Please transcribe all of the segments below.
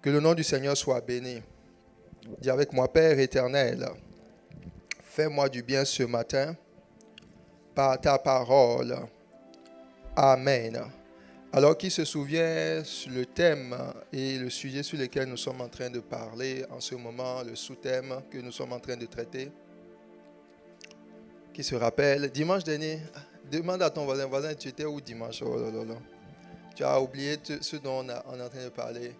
Que le nom du Seigneur soit béni. Dis avec moi, Père éternel, fais-moi du bien ce matin par ta parole. Amen. Alors, qui se souvient sur le thème et le sujet sur lequel nous sommes en train de parler en ce moment, le sous-thème que nous sommes en train de traiter? Qui se rappelle? Dimanche dernier, demande à ton voisin, tu étais où dimanche? Oh là là là. Tu as oublié ce dont on est en train de parler.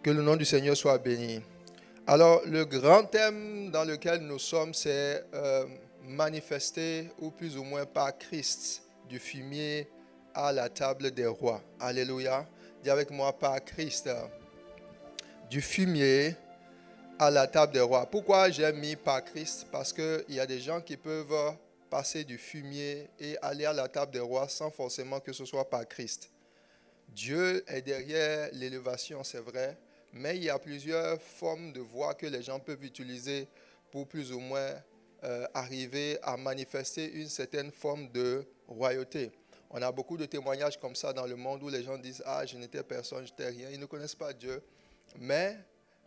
Que le nom du Seigneur soit béni. Alors, le grand thème dans lequel nous sommes, c'est manifester, ou plus ou moins par Christ, du fumier à la table des rois. Alléluia. Dis avec moi, par Christ, du fumier à la table des rois. Pourquoi j'ai mis par Christ? Parce qu'il y a des gens qui peuvent passer du fumier et aller à la table des rois sans forcément que ce soit par Christ. Dieu est derrière l'élévation, c'est vrai, mais il y a plusieurs formes de voies que les gens peuvent utiliser pour plus ou moins arriver à manifester une certaine forme de royauté. On a beaucoup de témoignages comme ça dans le monde où les gens disent « Ah, je n'étais personne, je n'étais rien ». Ils ne connaissent pas Dieu, mais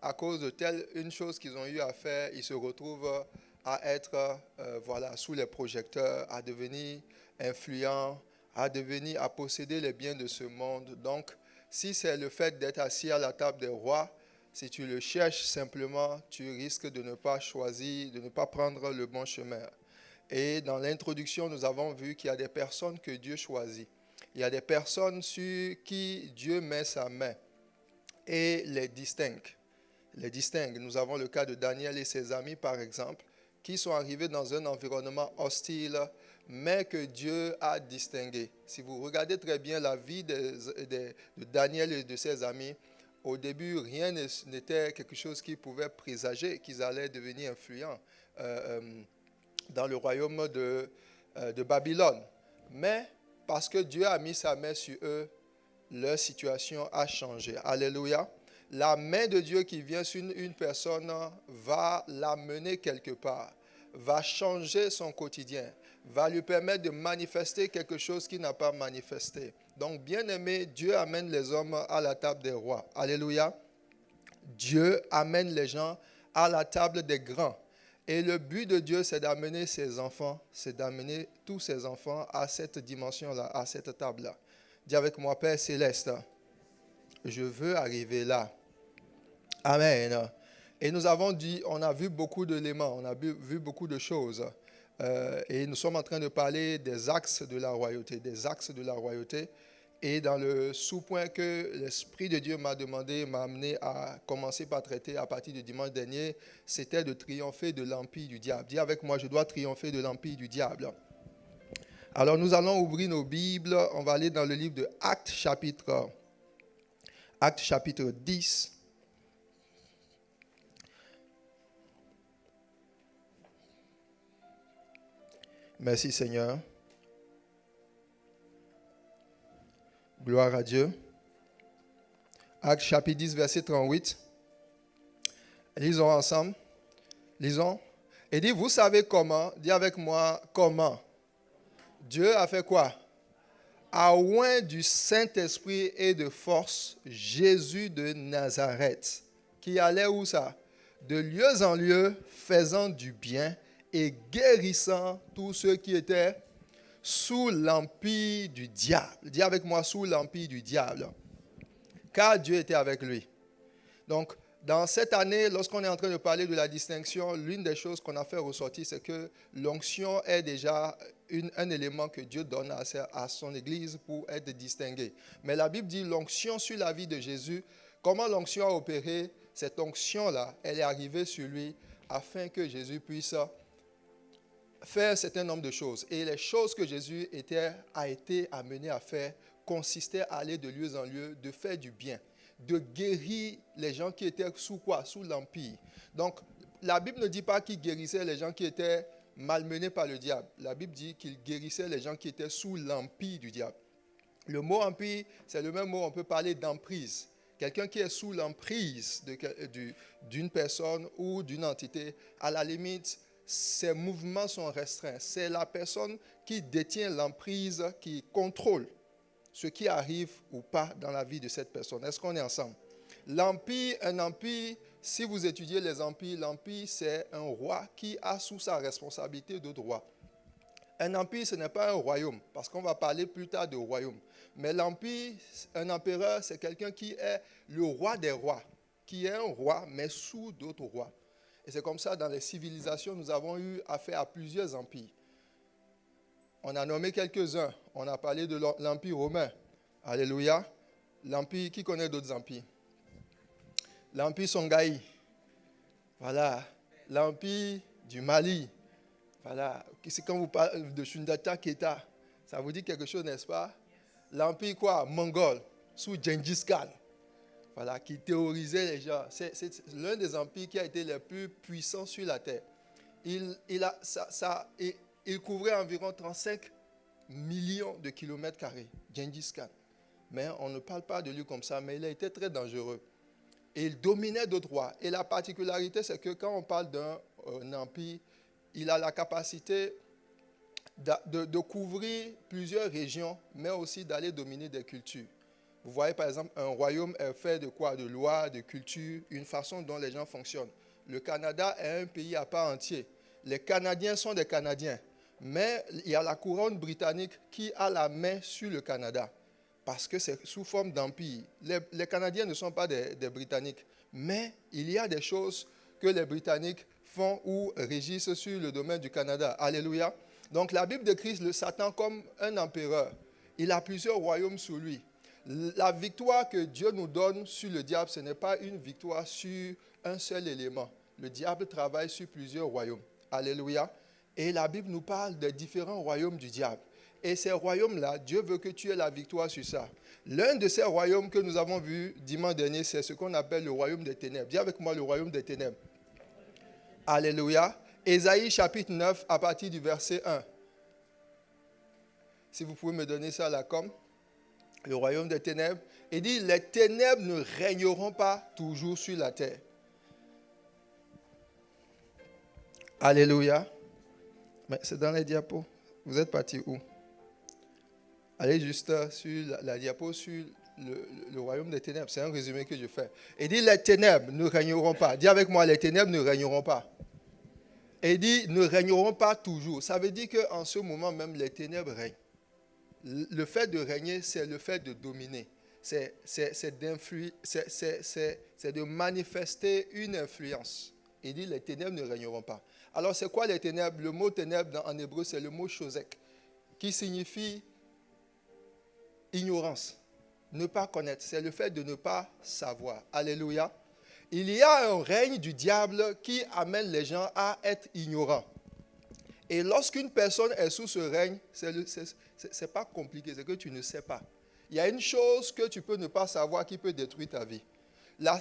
à cause de telle une chose qu'ils ont eu à faire, ils se retrouvent à être sous les projecteurs, à devenir influents, à posséder les biens de ce monde. Donc, si c'est le fait d'être assis à la table des rois, si tu le cherches simplement, tu risques de ne pas choisir, de ne pas prendre le bon chemin. Et dans l'introduction, nous avons vu qu'il y a des personnes que Dieu choisit. Il y a des personnes sur qui Dieu met sa main et les distingue. Nous avons le cas de Daniel et ses amis, par exemple, qui sont arrivés dans un environnement hostile, mais que Dieu a distingué. Si vous regardez très bien la vie de Daniel et de ses amis, au début, rien n'était quelque chose qui pouvait présager qu'ils allaient devenir influents dans le royaume de Babylone. Mais parce que Dieu a mis sa main sur eux, leur situation a changé. Alléluia. La main de Dieu qui vient sur une personne va l'amener quelque part, va changer son quotidien, va lui permettre de manifester quelque chose qu'il n'a pas manifesté. Donc, bien-aimé, Dieu amène les hommes à la table des rois. Alléluia. Dieu amène les gens à la table des grands. Et le but de Dieu, c'est d'amener ses enfants, c'est d'amener tous ses enfants à cette dimension-là, à cette table-là. Dis avec moi, Père Céleste, je veux arriver là. Amen. Et nous avons dit, on a vu beaucoup d'éléments, on a vu beaucoup de choses. Et nous sommes en train de parler des axes de la royauté, Et dans le sous-point que l'Esprit de Dieu m'a amené à commencer par traiter à partir du dimanche dernier, c'était de triompher de l'empire du diable. Dis avec moi, je dois triompher de l'empire du diable. Alors nous allons ouvrir nos Bibles, on va aller dans le livre de Actes chapitre 10. Merci Seigneur. Gloire à Dieu. Actes chapitre 10, verset 38. Lisons ensemble. Lisons. Et dit, vous savez comment, dis avec moi, comment. Dieu a fait quoi? A oint du Saint-Esprit et de force Jésus de Nazareth, qui allait où ça? De lieu en lieu, faisant du bien et guérissant tous ceux qui étaient sous l'empire du diable. Dis avec moi, sous l'empire du diable. Car Dieu était avec lui. Donc, dans cette année, lorsqu'on est en train de parler de la distinction, l'une des choses qu'on a fait ressortir, c'est que l'onction est déjà un élément que Dieu donne à son Église pour être distingué. Mais la Bible dit l'onction sur la vie de Jésus. Comment l'onction a opéré? Cette onction-là, elle est arrivée sur lui afin que Jésus puisse faire un certain nombre de choses. Et les choses que Jésus a été amené à faire consistaient à aller de lieu en lieu, de faire du bien, de guérir les gens qui étaient sous quoi? Sous l'empire. Donc, la Bible ne dit pas qu'il guérissait les gens qui étaient malmenés par le diable. La Bible dit qu'il guérissait les gens qui étaient sous l'empire du diable. Le mot empire, c'est le même mot, on peut parler d'emprise. Quelqu'un qui est sous l'emprise d'une personne ou d'une entité, à la limite, ses mouvements sont restreints. C'est la personne qui détient l'emprise, qui contrôle ce qui arrive ou pas dans la vie de cette personne. Est-ce qu'on est ensemble? L'empire, un empire, si vous étudiez les empires, l'empire, c'est un roi qui a sous sa responsabilité d'autres rois. Un empire, ce n'est pas un royaume, parce qu'on va parler plus tard de royaume. Mais l'empire, un empereur, c'est quelqu'un qui est le roi des rois, qui est un roi, mais sous d'autres rois. Et c'est comme ça, dans les civilisations, nous avons eu affaire à plusieurs empires. On a nommé quelques-uns. On a parlé de l'empire romain. Alléluia. L'empire, qui connaît d'autres empires? L'empire Songhai. Voilà. L'empire du Mali. Voilà. C'est quand vous parlez de Sundiata Keita. Ça vous dit quelque chose, n'est-ce pas? L'empire quoi? Mongol. Sous Gengis Khan. Voilà. Qui terrorisait les gens. C'est l'un des empires qui a été les plus puissants sur la terre. Il couvrait environ 35 millions de kilomètres carrés. Gengis Khan. Mais on ne parle pas de lui comme ça, mais il a été très dangereux. Et il dominait d'autres rois. Et la particularité, c'est que quand on parle d'un empire, il a la capacité de couvrir plusieurs régions, mais aussi d'aller dominer des cultures. Vous voyez, par exemple, un royaume est fait de quoi? De lois, de culture, une façon dont les gens fonctionnent. Le Canada est un pays à part entier. Les Canadiens sont des Canadiens. Mais il y a la couronne britannique qui a la main sur le Canada. Parce que c'est sous forme d'empire. Les Canadiens ne sont pas des Britanniques. Mais il y a des choses que les Britanniques font ou régissent sur le domaine du Canada. Alléluia. Donc la Bible décrit le Satan comme un empereur. Il a plusieurs royaumes sous lui. La victoire que Dieu nous donne sur le diable, ce n'est pas une victoire sur un seul élément. Le diable travaille sur plusieurs royaumes. Alléluia. Et la Bible nous parle des différents royaumes du diable. Et ces royaumes-là, Dieu veut que tu aies la victoire sur ça. L'un de ces royaumes que nous avons vu dimanche dernier, c'est ce qu'on appelle le royaume des ténèbres. Dis avec moi le royaume des ténèbres. Alléluia. Ésaïe chapitre 9 à partir du verset 1. Si vous pouvez me donner ça à la com. Le royaume des ténèbres. Il dit, les ténèbres ne régneront pas toujours sur la terre. Alléluia. Mais c'est dans les diapos. Vous êtes parti où? Allez juste sur la diapo sur le royaume des ténèbres. C'est un résumé que je fais. Il dit, les ténèbres ne régneront pas. Dis avec moi, les ténèbres ne régneront pas. Et il dit, ne régneront pas toujours. Ça veut dire qu'en ce moment même, les ténèbres règnent. Le fait de régner, c'est le fait de dominer. C'est de manifester une influence. Il dit, les ténèbres ne régneront pas. Alors, c'est quoi les ténèbres? Le mot ténèbres en hébreu, c'est le mot chosek, qui signifie ignorance. Ne pas connaître, c'est le fait de ne pas savoir. Alléluia. Il y a un règne du diable qui amène les gens à être ignorants. Et lorsqu'une personne est sous ce règne, c'est pas compliqué, c'est que tu ne sais pas. Il y a une chose que tu peux ne pas savoir qui peut détruire ta vie.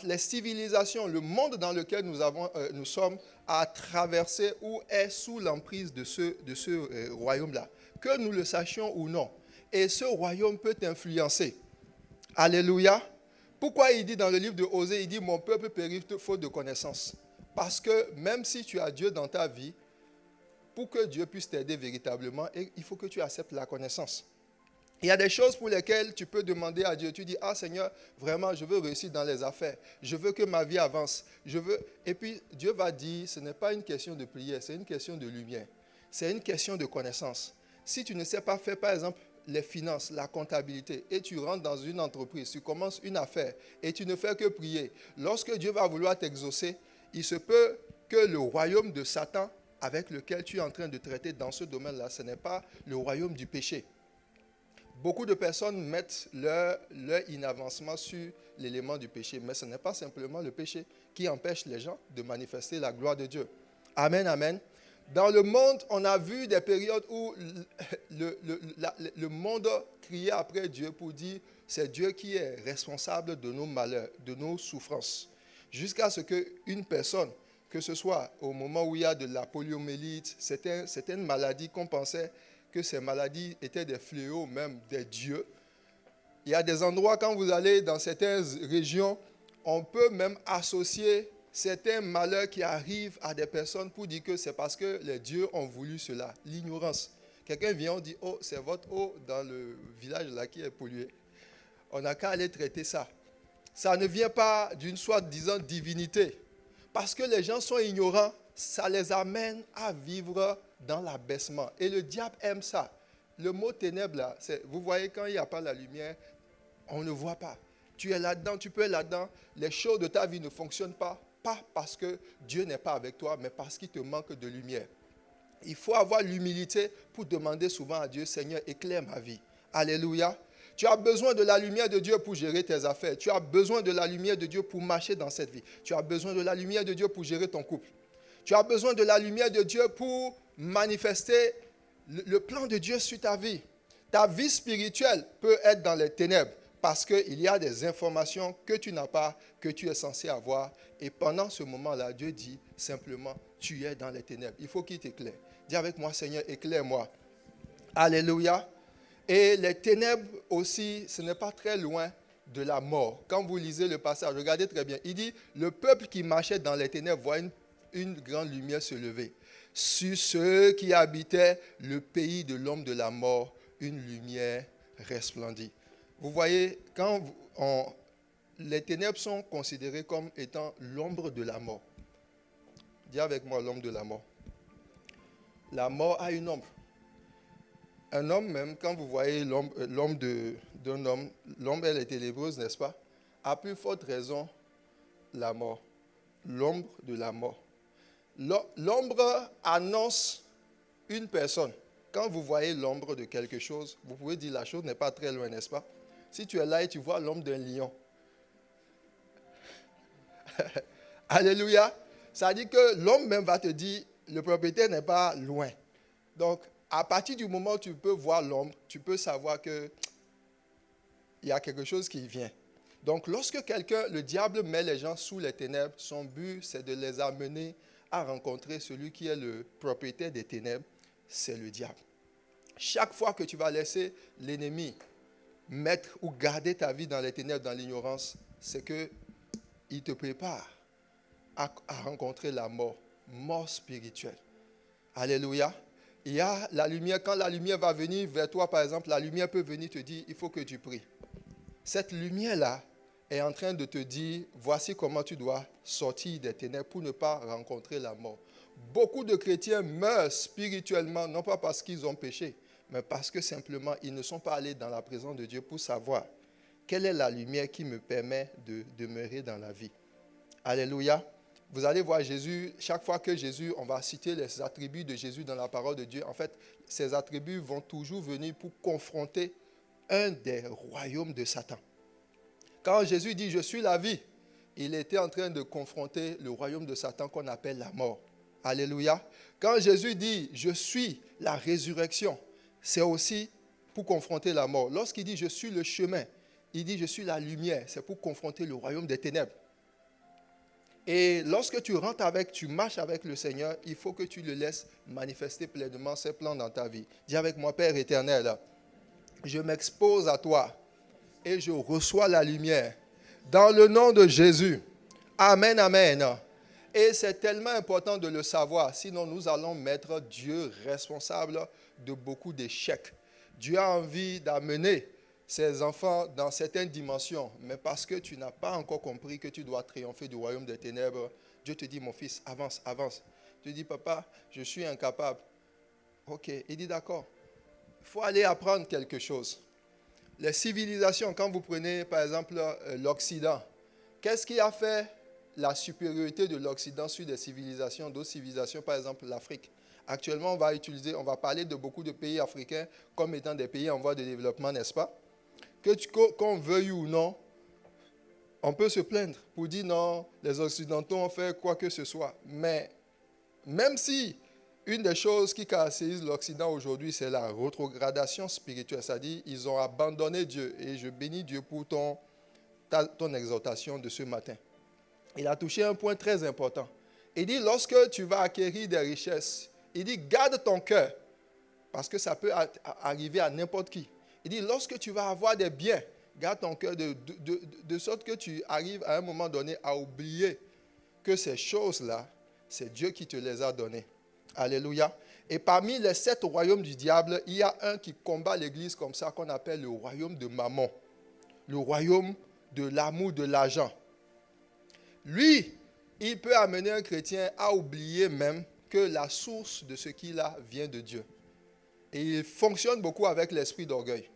Les civilisations, le monde dans lequel nous sommes a traversé ou est sous l'emprise de ce royaume-là. Que nous le sachions ou non. Et ce royaume peut t'influencer. Alléluia. Pourquoi il dit dans le livre de Osée, il dit, mon peuple périt faute de connaissance. Parce que même si tu as Dieu dans ta vie, pour que Dieu puisse t'aider véritablement, il faut que tu acceptes la connaissance. Il y a des choses pour lesquelles tu peux demander à Dieu. Tu dis, ah Seigneur, vraiment, je veux réussir dans les affaires. Je veux que ma vie avance. Et puis, Dieu va dire, ce n'est pas une question de prière, c'est une question de lumière. C'est une question de connaissance. Si tu ne sais pas faire, par exemple, les finances, la comptabilité, et tu rentres dans une entreprise, tu commences une affaire, et tu ne fais que prier, lorsque Dieu va vouloir t'exaucer, il se peut que le royaume de Satan, avec lequel tu es en train de traiter dans ce domaine-là, ce n'est pas le royaume du péché. Beaucoup de personnes mettent leur inavancement sur l'élément du péché, mais ce n'est pas simplement le péché qui empêche les gens de manifester la gloire de Dieu. Amen, amen. Dans le monde, on a vu des périodes où le monde criait après Dieu pour dire c'est Dieu qui est responsable de nos malheurs, de nos souffrances. Jusqu'à ce qu'une personne, que ce soit au moment où il y a de la poliomyélite, c'était une maladie qu'on pensait que ces maladies étaient des fléaux, même des dieux. Il y a des endroits, quand vous allez dans certaines régions, on peut même associer certains malheurs qui arrivent à des personnes pour dire que c'est parce que les dieux ont voulu cela. L'ignorance. Quelqu'un vient, on dit, oh, c'est votre eau dans le village là qui est polluée. On n'a qu'à aller traiter ça. Ça ne vient pas d'une soi-disant divinité. Parce que les gens sont ignorants, ça les amène à vivre dans l'abaissement. Et le diable aime ça. Le mot ténèbres, là, vous voyez, quand il n'y a pas la lumière, on ne voit pas. Tu es là-dedans, tu peux être là-dedans. Les choses de ta vie ne fonctionnent pas. Pas parce que Dieu n'est pas avec toi, mais parce qu'il te manque de lumière. Il faut avoir l'humilité pour demander souvent à Dieu, Seigneur, éclaire ma vie. Alléluia. Tu as besoin de la lumière de Dieu pour gérer tes affaires. Tu as besoin de la lumière de Dieu pour marcher dans cette vie. Tu as besoin de la lumière de Dieu pour gérer ton couple. Tu as besoin de la lumière de Dieu pour manifester le plan de Dieu sur ta vie. Ta vie spirituelle peut être dans les ténèbres parce qu'il y a des informations que tu n'as pas, que tu es censé avoir. Et pendant ce moment-là, Dieu dit simplement, tu es dans les ténèbres. Il faut qu'il t'éclaire. Dis avec moi, Seigneur, éclaire-moi. Alléluia. Et les ténèbres aussi, ce n'est pas très loin de la mort. Quand vous lisez le passage, regardez très bien. Il dit, le peuple qui marchait dans les ténèbres voit une grande lumière se lever. Sur ceux qui habitaient le pays de l'homme de la mort, une lumière resplendit. Vous voyez, quand les ténèbres sont considérées comme étant l'ombre de la mort. Dis avec moi l'ombre de la mort. La mort a une ombre. Un homme même, quand vous voyez l'ombre d'un homme, l'ombre elle est ténébreuse, n'est-ce pas? À plus forte raison, la mort. L'ombre de la mort. L'ombre annonce une personne. Quand vous voyez l'ombre de quelque chose, vous pouvez dire la chose n'est pas très loin, n'est-ce pas? Si tu es là et tu vois l'ombre d'un lion. Alléluia. Ça dit que l'homme même va te dire, le propriétaire n'est pas loin. Donc, à partir du moment où tu peux voir l'ombre, tu peux savoir qu'il y a quelque chose qui vient. Donc, lorsque le diable met les gens sous les ténèbres, son but, c'est de les amener à rencontrer celui qui est le propriétaire des ténèbres, c'est le diable. Chaque fois que tu vas laisser l'ennemi mettre ou garder ta vie dans les ténèbres, dans l'ignorance, c'est qu'il te prépare à rencontrer la mort spirituelle. Alléluia. Il y a la lumière, quand la lumière va venir vers toi, par exemple, la lumière peut venir te dire, il faut que tu pries. Cette lumière-là est en train de te dire, voici comment tu dois sortir des ténèbres pour ne pas rencontrer la mort. Beaucoup de chrétiens meurent spirituellement, non pas parce qu'ils ont péché, mais parce que simplement, ils ne sont pas allés dans la présence de Dieu pour savoir quelle est la lumière qui me permet de demeurer dans la vie. Alléluia. Vous allez voir Jésus, chaque fois que Jésus, on va citer les attributs de Jésus dans la parole de Dieu. En fait, ces attributs vont toujours venir pour confronter un des royaumes de Satan. Quand Jésus dit « Je suis la vie », il était en train de confronter le royaume de Satan qu'on appelle la mort. Alléluia. Quand Jésus dit « Je suis la résurrection », c'est aussi pour confronter la mort. Lorsqu'il dit « Je suis le chemin », il dit « Je suis la lumière », c'est pour confronter le royaume des ténèbres. Et lorsque tu marches avec le Seigneur, il faut que tu le laisses manifester pleinement ses plans dans ta vie. Dis avec moi, Père éternel, je m'expose à toi et je reçois la lumière. Dans le nom de Jésus. Amen, amen. Et c'est tellement important de le savoir, sinon nous allons mettre Dieu responsable de beaucoup d'échecs. Dieu a envie d'amener ses enfants dans certaines dimensions, mais parce que tu n'as pas encore compris que tu dois triompher du royaume des ténèbres, Dieu te dit, mon fils, avance, avance. Tu dis, papa, je suis incapable. Ok, il dit, d'accord. Il faut aller apprendre quelque chose. Les civilisations, quand vous prenez par exemple l'Occident, qu'est-ce qui a fait la supériorité de l'Occident sur des civilisations, d'autres civilisations, par exemple l'Afrique? Actuellement, on va parler de beaucoup de pays africains comme étant des pays en voie de développement, n'est-ce pas? Qu'on veuille ou non, on peut se plaindre pour dire non, les Occidentaux ont fait quoi que ce soit. Mais même si une des choses qui caractérise l'Occident aujourd'hui, c'est la rétrogradation spirituelle, c'est-à-dire ils ont abandonné Dieu. Et je bénis Dieu pour ton exhortation de ce matin. Il a touché un point très important. Il dit, lorsque tu vas acquérir des richesses, il dit, garde ton cœur, parce que ça peut arriver à n'importe qui. Il dit, lorsque tu vas avoir des biens, garde ton cœur de sorte que tu arrives à un moment donné à oublier que ces choses-là, c'est Dieu qui te les a données. Alléluia. Et parmi les 7 royaumes du diable, il y a un qui combat l'Église comme ça, qu'on appelle le royaume de Mammon. Le royaume de l'amour de l'argent. Lui, il peut amener un chrétien à oublier même que la source de ce qu'il a vient de Dieu. Et il fonctionne beaucoup avec l'esprit d'orgueil.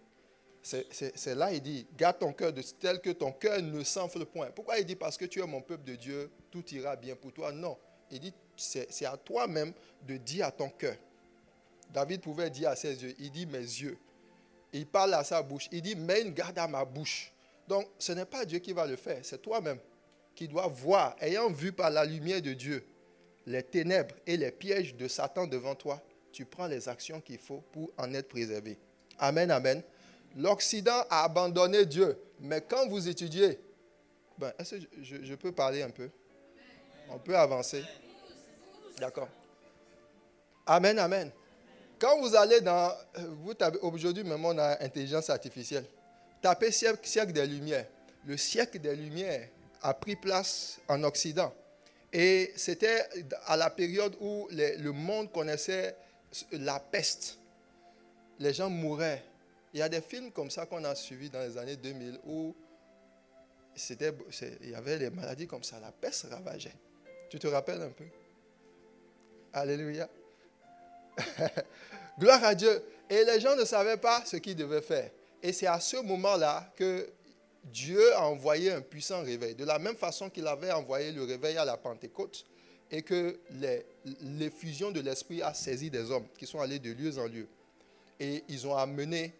C'est là, il dit, garde ton cœur de tel que ton cœur ne s'enfle point. Pourquoi il dit, parce que tu es mon peuple de Dieu, tout ira bien pour toi? Non. Il dit, c'est à toi-même de dire à ton cœur. David pouvait dire à ses yeux, il dit mes yeux. Il parle à sa bouche, il dit, mets une garde à ma bouche. Donc, ce n'est pas Dieu qui va le faire, c'est toi-même qui dois voir, ayant vu par la lumière de Dieu, les ténèbres et les pièges de Satan devant toi, tu prends les actions qu'il faut pour en être préservé. Amen, amen. L'Occident a abandonné Dieu. Mais quand vous étudiez, est-ce que je peux parler un peu? On peut avancer. D'accord. Amen, amen. Quand vous allez dans... Aujourd'hui, même on a intelligence artificielle. Tapez siècle des Lumières. Le siècle des Lumières a pris place en Occident. Et c'était à la période où le monde connaissait la peste. Les gens mouraient. Il y a des films comme ça qu'on a suivis dans les années 2000 où il y avait des maladies comme ça. La peste ravageait. Tu te rappelles un peu? Alléluia. Gloire à Dieu. Et les gens ne savaient pas ce qu'ils devaient faire. Et c'est à ce moment-là que Dieu a envoyé un puissant réveil. De la même façon qu'il avait envoyé le réveil à la Pentecôte et que l'effusion de l'Esprit a saisi des hommes qui sont allés de lieu en lieu. Et ils ont amené...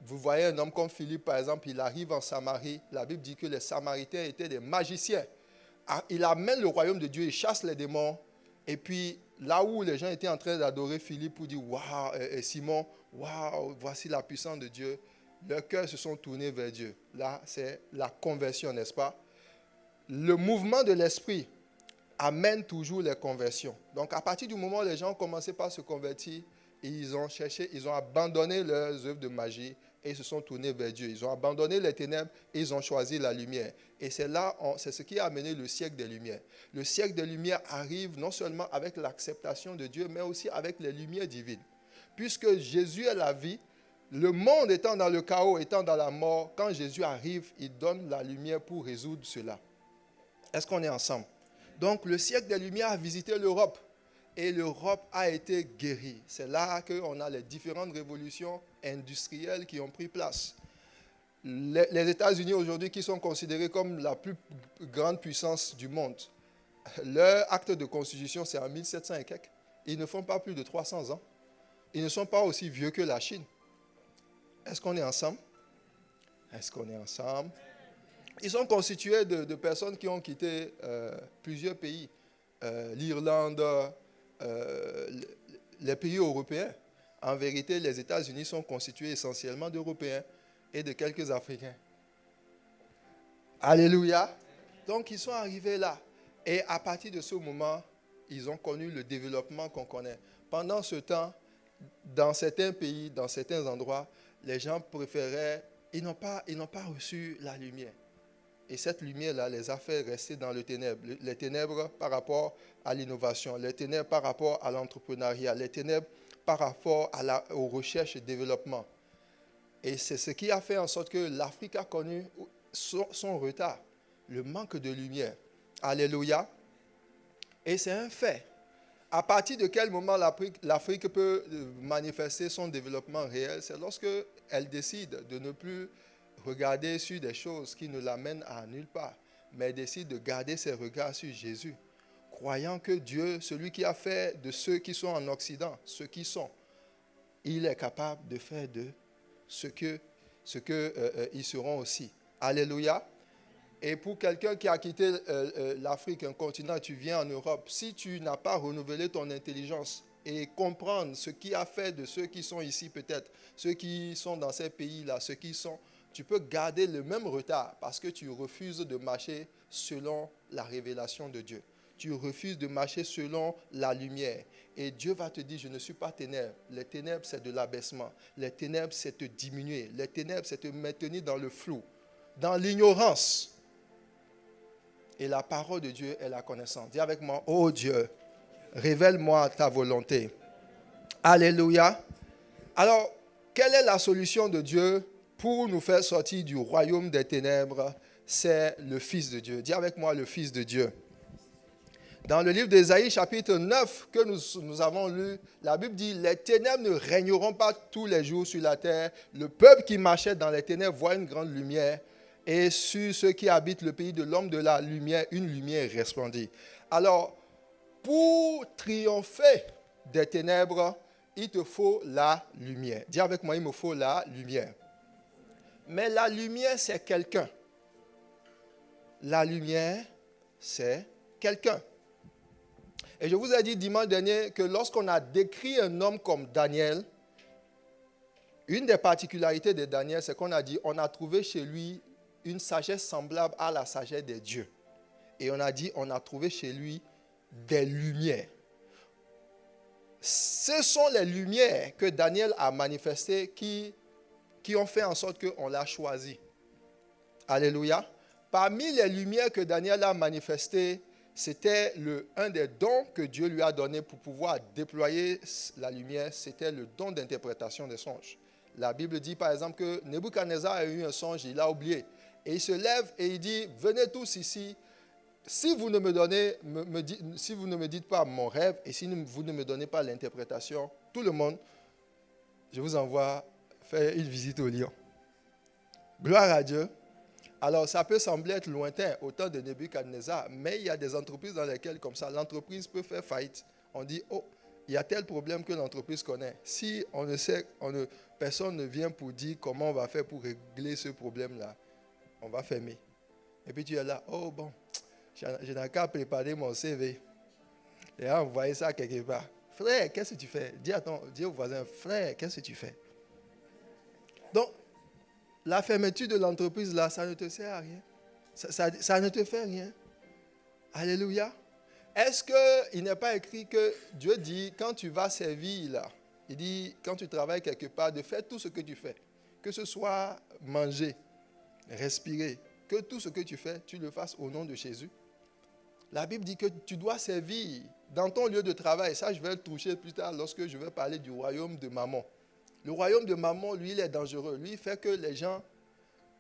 Vous voyez un homme comme Philippe, par exemple, il arrive en Samarie. La Bible dit que les Samaritains étaient des magiciens. Il amène le royaume de Dieu, il chasse les démons. Et puis, là où les gens étaient en train d'adorer Philippe pour dire « Waouh !» et Simon, « Waouh ! Voici la puissance de Dieu !» Leurs cœurs se sont tournés vers Dieu. Là, c'est la conversion, n'est-ce pas? Le mouvement de l'esprit amène toujours les conversions. Donc, à partir du moment où les gens ont commencé par se convertir, ils ont abandonné leurs œuvres de magie et ils se sont tournés vers Dieu. Ils ont abandonné les ténèbres et ils ont choisi la lumière. Et c'est ce qui a amené le siècle des Lumières. Le siècle des Lumières arrive non seulement avec l'acceptation de Dieu, mais aussi avec les lumières divines. Puisque Jésus est la vie, le monde étant dans le chaos, étant dans la mort, quand Jésus arrive, il donne la lumière pour résoudre cela. Est-ce qu'on est ensemble? Donc, le siècle des Lumières a visité l'Europe. Et l'Europe a été guérie. C'est là qu'on a les différentes révolutions industrielles qui ont pris place. Les États-Unis aujourd'hui, qui sont considérés comme la plus grande puissance du monde, leur acte de constitution, c'est en 1700 et quelques. Ils ne font pas plus de 300 ans. Ils ne sont pas aussi vieux que la Chine. Est-ce qu'on est ensemble? Est-ce qu'on est ensemble? Ils sont constitués de personnes qui ont quitté plusieurs pays. L'Irlande, les pays européens. En vérité, les États-Unis sont constitués essentiellement d'Européens et de quelques Africains. Alléluia. Donc, ils sont arrivés là. Et à partir de ce moment, ils ont connu le développement qu'on connaît. Pendant ce temps, dans certains pays, dans certains endroits, les gens préféraient, ils n'ont pas reçu la lumière. Et cette lumière-là les a fait rester dans le ténèbre. Les ténèbres par rapport à l'innovation, les ténèbres par rapport à l'entrepreneuriat, les ténèbres par rapport aux recherches et développement. Et c'est ce qui a fait en sorte que l'Afrique a connu son retard, le manque de lumière. Alléluia. Et c'est un fait. À partir de quel moment l'Afrique peut manifester son développement réel? C'est lorsque elle décide de ne plus regarder sur des choses qui ne l'amènent à nulle part, mais décide de garder ses regards sur Jésus, croyant que Dieu, celui qui a fait de ceux qui sont en Occident, ceux qui sont, il est capable de faire de ce que ils seront aussi. Alléluia. Et pour quelqu'un qui a quitté l'Afrique, un continent, tu viens en Europe, si tu n'as pas renouvelé ton intelligence et comprendre ce qui a fait de ceux qui sont ici peut-être, ceux qui sont dans ces pays-là, ceux qui sont... Tu peux garder le même retard parce que tu refuses de marcher selon la révélation de Dieu. Tu refuses de marcher selon la lumière. Et Dieu va te dire, je ne suis pas ténèbres. Les ténèbres, c'est de l'abaissement. Les ténèbres, c'est te diminuer. Les ténèbres, c'est te maintenir dans le flou, dans l'ignorance. Et la parole de Dieu est la connaissance. Dis avec moi, oh Dieu, révèle-moi ta volonté. Alléluia. Alors, quelle est la solution de Dieu pour nous faire sortir du royaume des ténèbres? C'est le Fils de Dieu. Dis avec moi, le Fils de Dieu. Dans le livre d'Ésaïe, chapitre 9, que nous avons lu, la Bible dit, les ténèbres ne régneront pas tous les jours sur la terre. Le peuple qui marchait dans les ténèbres voit une grande lumière. Et sur ceux qui habitent le pays de l'homme de la lumière, une lumière resplendit. Alors, pour triompher des ténèbres, il te faut la lumière. Dis avec moi, il me faut la lumière. Mais la lumière, c'est quelqu'un. La lumière, c'est quelqu'un. Et je vous ai dit dimanche dernier que lorsqu'on a décrit un homme comme Daniel, une des particularités de Daniel, c'est qu'on a dit, on a trouvé chez lui une sagesse semblable à la sagesse des dieux. Et on a dit, on a trouvé chez lui des lumières. Ce sont les lumières que Daniel a manifestées qui ont fait en sorte qu'on l'a choisi. Alléluia. Parmi les lumières que Daniel a manifestées, c'était un des dons que Dieu lui a donné pour pouvoir déployer la lumière, c'était le don d'interprétation des songes. La Bible dit par exemple que Nebuchadnezzar a eu un songe, il l'a oublié. Et il se lève et il dit, venez tous ici, si vous ne me dites pas mon rêve et si vous ne me donnez pas l'interprétation, tout le monde, je vous envoie faire une visite au lion. Gloire à Dieu. Alors, ça peut sembler être lointain au temps de Nebuchadnezzar, mais il y a des entreprises dans lesquelles, comme ça, l'entreprise peut faire faillite. On dit, oh, il y a tel problème que l'entreprise connaît. Si on ne sait, personne ne vient pour dire comment on va faire pour régler ce problème-là, on va fermer. Et puis tu es là, oh bon, je n'ai qu'à préparer mon CV et envoyer ça quelque part. Frère, qu'est-ce que tu fais? Dis au voisin, frère, qu'est-ce que tu fais? Donc, la fermeture de l'entreprise, là, ça ne te sert à rien. Ça ne te fait rien. Alléluia. Est-ce qu'il n'est pas écrit que Dieu dit, quand tu vas servir, là, il dit, quand tu travailles quelque part, de faire tout ce que tu fais. Que ce soit manger, respirer, que tout ce que tu fais, tu le fasses au nom de Jésus. La Bible dit que tu dois servir dans ton lieu de travail. Ça, je vais le toucher plus tard lorsque je vais parler du royaume de Mammon. Le royaume de Mammon, lui, il est dangereux. Lui, il fait que les gens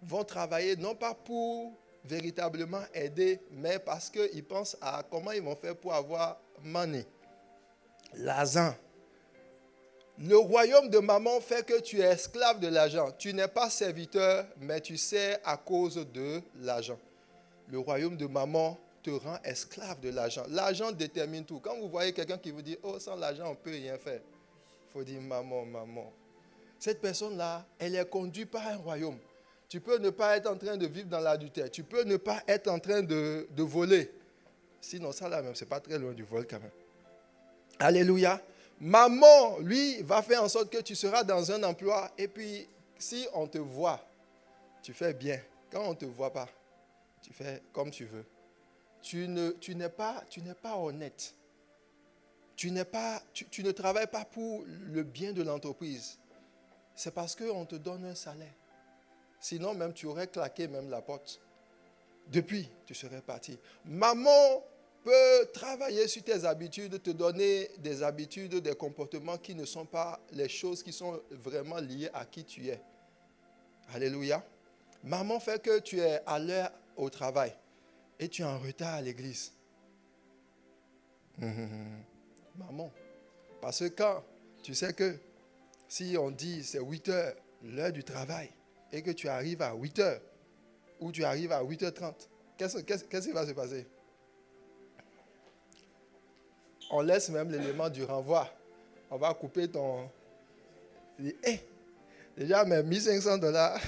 vont travailler non pas pour véritablement aider, mais parce qu'ils pensent à comment ils vont faire pour avoir money, l'argent. Le royaume de Mammon fait que tu es esclave de l'argent. Tu n'es pas serviteur, mais tu sers à cause de l'argent. Le royaume de Mammon te rend esclave de l'argent. L'argent détermine tout. Quand vous voyez quelqu'un qui vous dit, oh, sans l'argent, on ne peut rien faire. Il faut dire, maman. Cette personne-là, elle est conduite par un royaume. Tu peux ne pas être en train de vivre dans l'adultère. Tu peux ne pas être en train de voler. Sinon, ça là même, c'est pas très loin du vol quand même. Alléluia. Maman, lui, va faire en sorte que tu seras dans un emploi. Et puis, si on te voit, tu fais bien. Quand on ne te voit pas, tu fais comme tu veux. Tu n'es pas honnête. Tu ne travailles pas pour le bien de l'entreprise. C'est parce qu'on te donne un salaire. Sinon, même tu aurais claqué même la porte. Depuis, tu serais parti. Maman peut travailler sur tes habitudes, te donner des habitudes, des comportements qui ne sont pas les choses qui sont vraiment liées à qui tu es. Alléluia. Maman fait que tu es à l'heure au travail et tu es en retard à l'église. Maman. Parce que quand tu sais que si on dit c'est 8 heures, l'heure du travail, et que tu arrives à 8 heures, ou tu arrives à 8h30, qu'est-ce qui va se passer? On laisse même l'élément du renvoi. On va couper ton... Déjà mes $1,500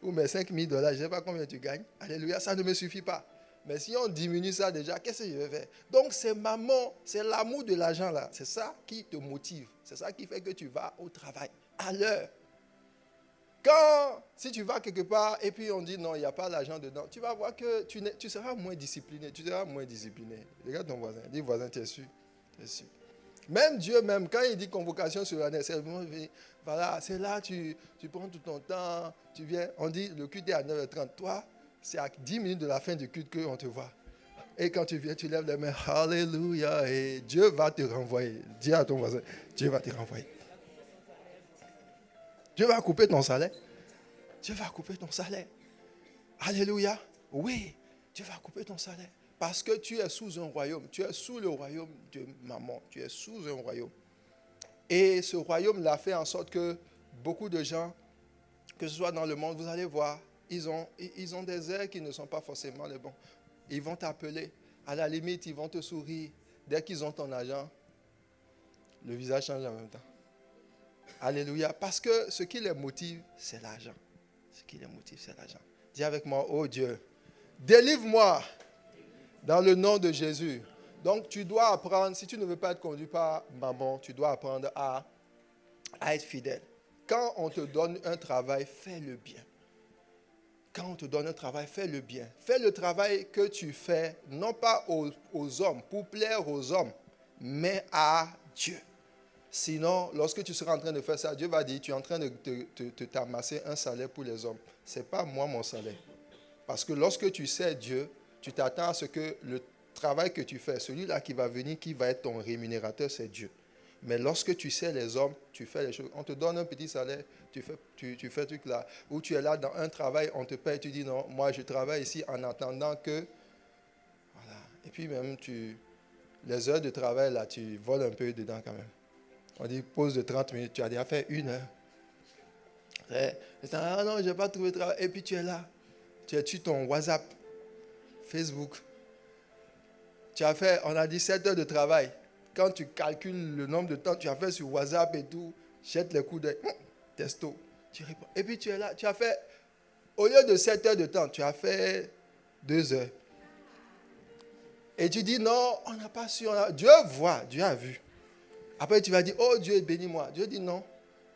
ou mes $5,000, je ne sais pas combien tu gagnes. Alléluia, ça ne me suffit pas. Mais si on diminue ça déjà, qu'est-ce que je vais faire? Donc c'est maman, c'est l'amour de l'argent là. C'est ça qui te motive. C'est ça qui fait que tu vas au travail à l'heure. Si tu vas quelque part et puis on dit non, il n'y a pas l'argent dedans, tu vas voir que tu seras moins discipliné. Regarde ton voisin. Dis voisin, tu es sûr? Tu es sûr? Même Dieu, même quand il dit convocation sur l'année, voilà, c'est là, tu prends tout ton temps, tu viens, on dit le culte est à 9h30. Toi, c'est à 10 minutes de la fin du culte qu'on te voit. Et quand tu viens, tu lèves les mains, Alléluia, et Dieu va te renvoyer. Dis à ton voisin, Dieu va te renvoyer. Dieu va couper ton salaire. Dieu va couper ton salaire. Alléluia. Oui, Dieu va couper ton salaire. Parce que tu es sous un royaume. Tu es sous le royaume de maman. Tu es sous un royaume. Et ce royaume l'a fait en sorte que beaucoup de gens, que ce soit dans le monde, vous allez voir, ils ont des airs qui ne sont pas forcément les bons. Ils vont t'appeler. À la limite, ils vont te sourire. Dès qu'ils ont ton argent, le visage change en même temps. Alléluia. Parce que ce qui les motive, c'est l'argent. Ce qui les motive, c'est l'argent. Dis avec moi, oh Dieu, délivre-moi dans le nom de Jésus. Donc, tu dois apprendre, si tu ne veux pas être conduit par maman, tu dois apprendre à être fidèle. Quand on te donne un travail, fais-le bien. Quand on te donne un travail, fais-le bien. Fais le travail que tu fais, non pas aux hommes, pour plaire aux hommes, mais à Dieu. Sinon, lorsque tu seras en train de faire ça, Dieu va dire, tu es en train de t'amasser un salaire pour les hommes. Ce n'est pas moi mon salaire. Parce que lorsque tu sais Dieu, tu t'attends à ce que le travail que tu fais, celui-là qui va venir, qui va être ton rémunérateur, c'est Dieu. Mais lorsque tu sais les hommes, tu fais les choses. On te donne un petit salaire, tu fais truc là. Ou tu es là dans un travail, on te paye, tu dis non, moi je travaille ici en attendant que... Voilà. Et puis même, les heures de travail là, tu voles un peu dedans quand même. On dit pause de 30 minutes, tu as déjà fait 1 heure. Ah non, je n'ai pas trouvé de travail. Et puis tu es là, tu es sur ton WhatsApp, Facebook. Tu as fait, on a dit 7 heures de travail. Quand tu calcules le nombre de temps que tu as fait sur WhatsApp et tout, jette les coups d'œil. Testo. Tu réponds. Et puis tu es là, tu as fait, au lieu de 7 heures de temps, tu as fait 2 heures. Et tu dis non, on n'a pas su. Dieu voit, Dieu a vu. Après tu vas dire, oh Dieu, bénis-moi. Dieu dit non.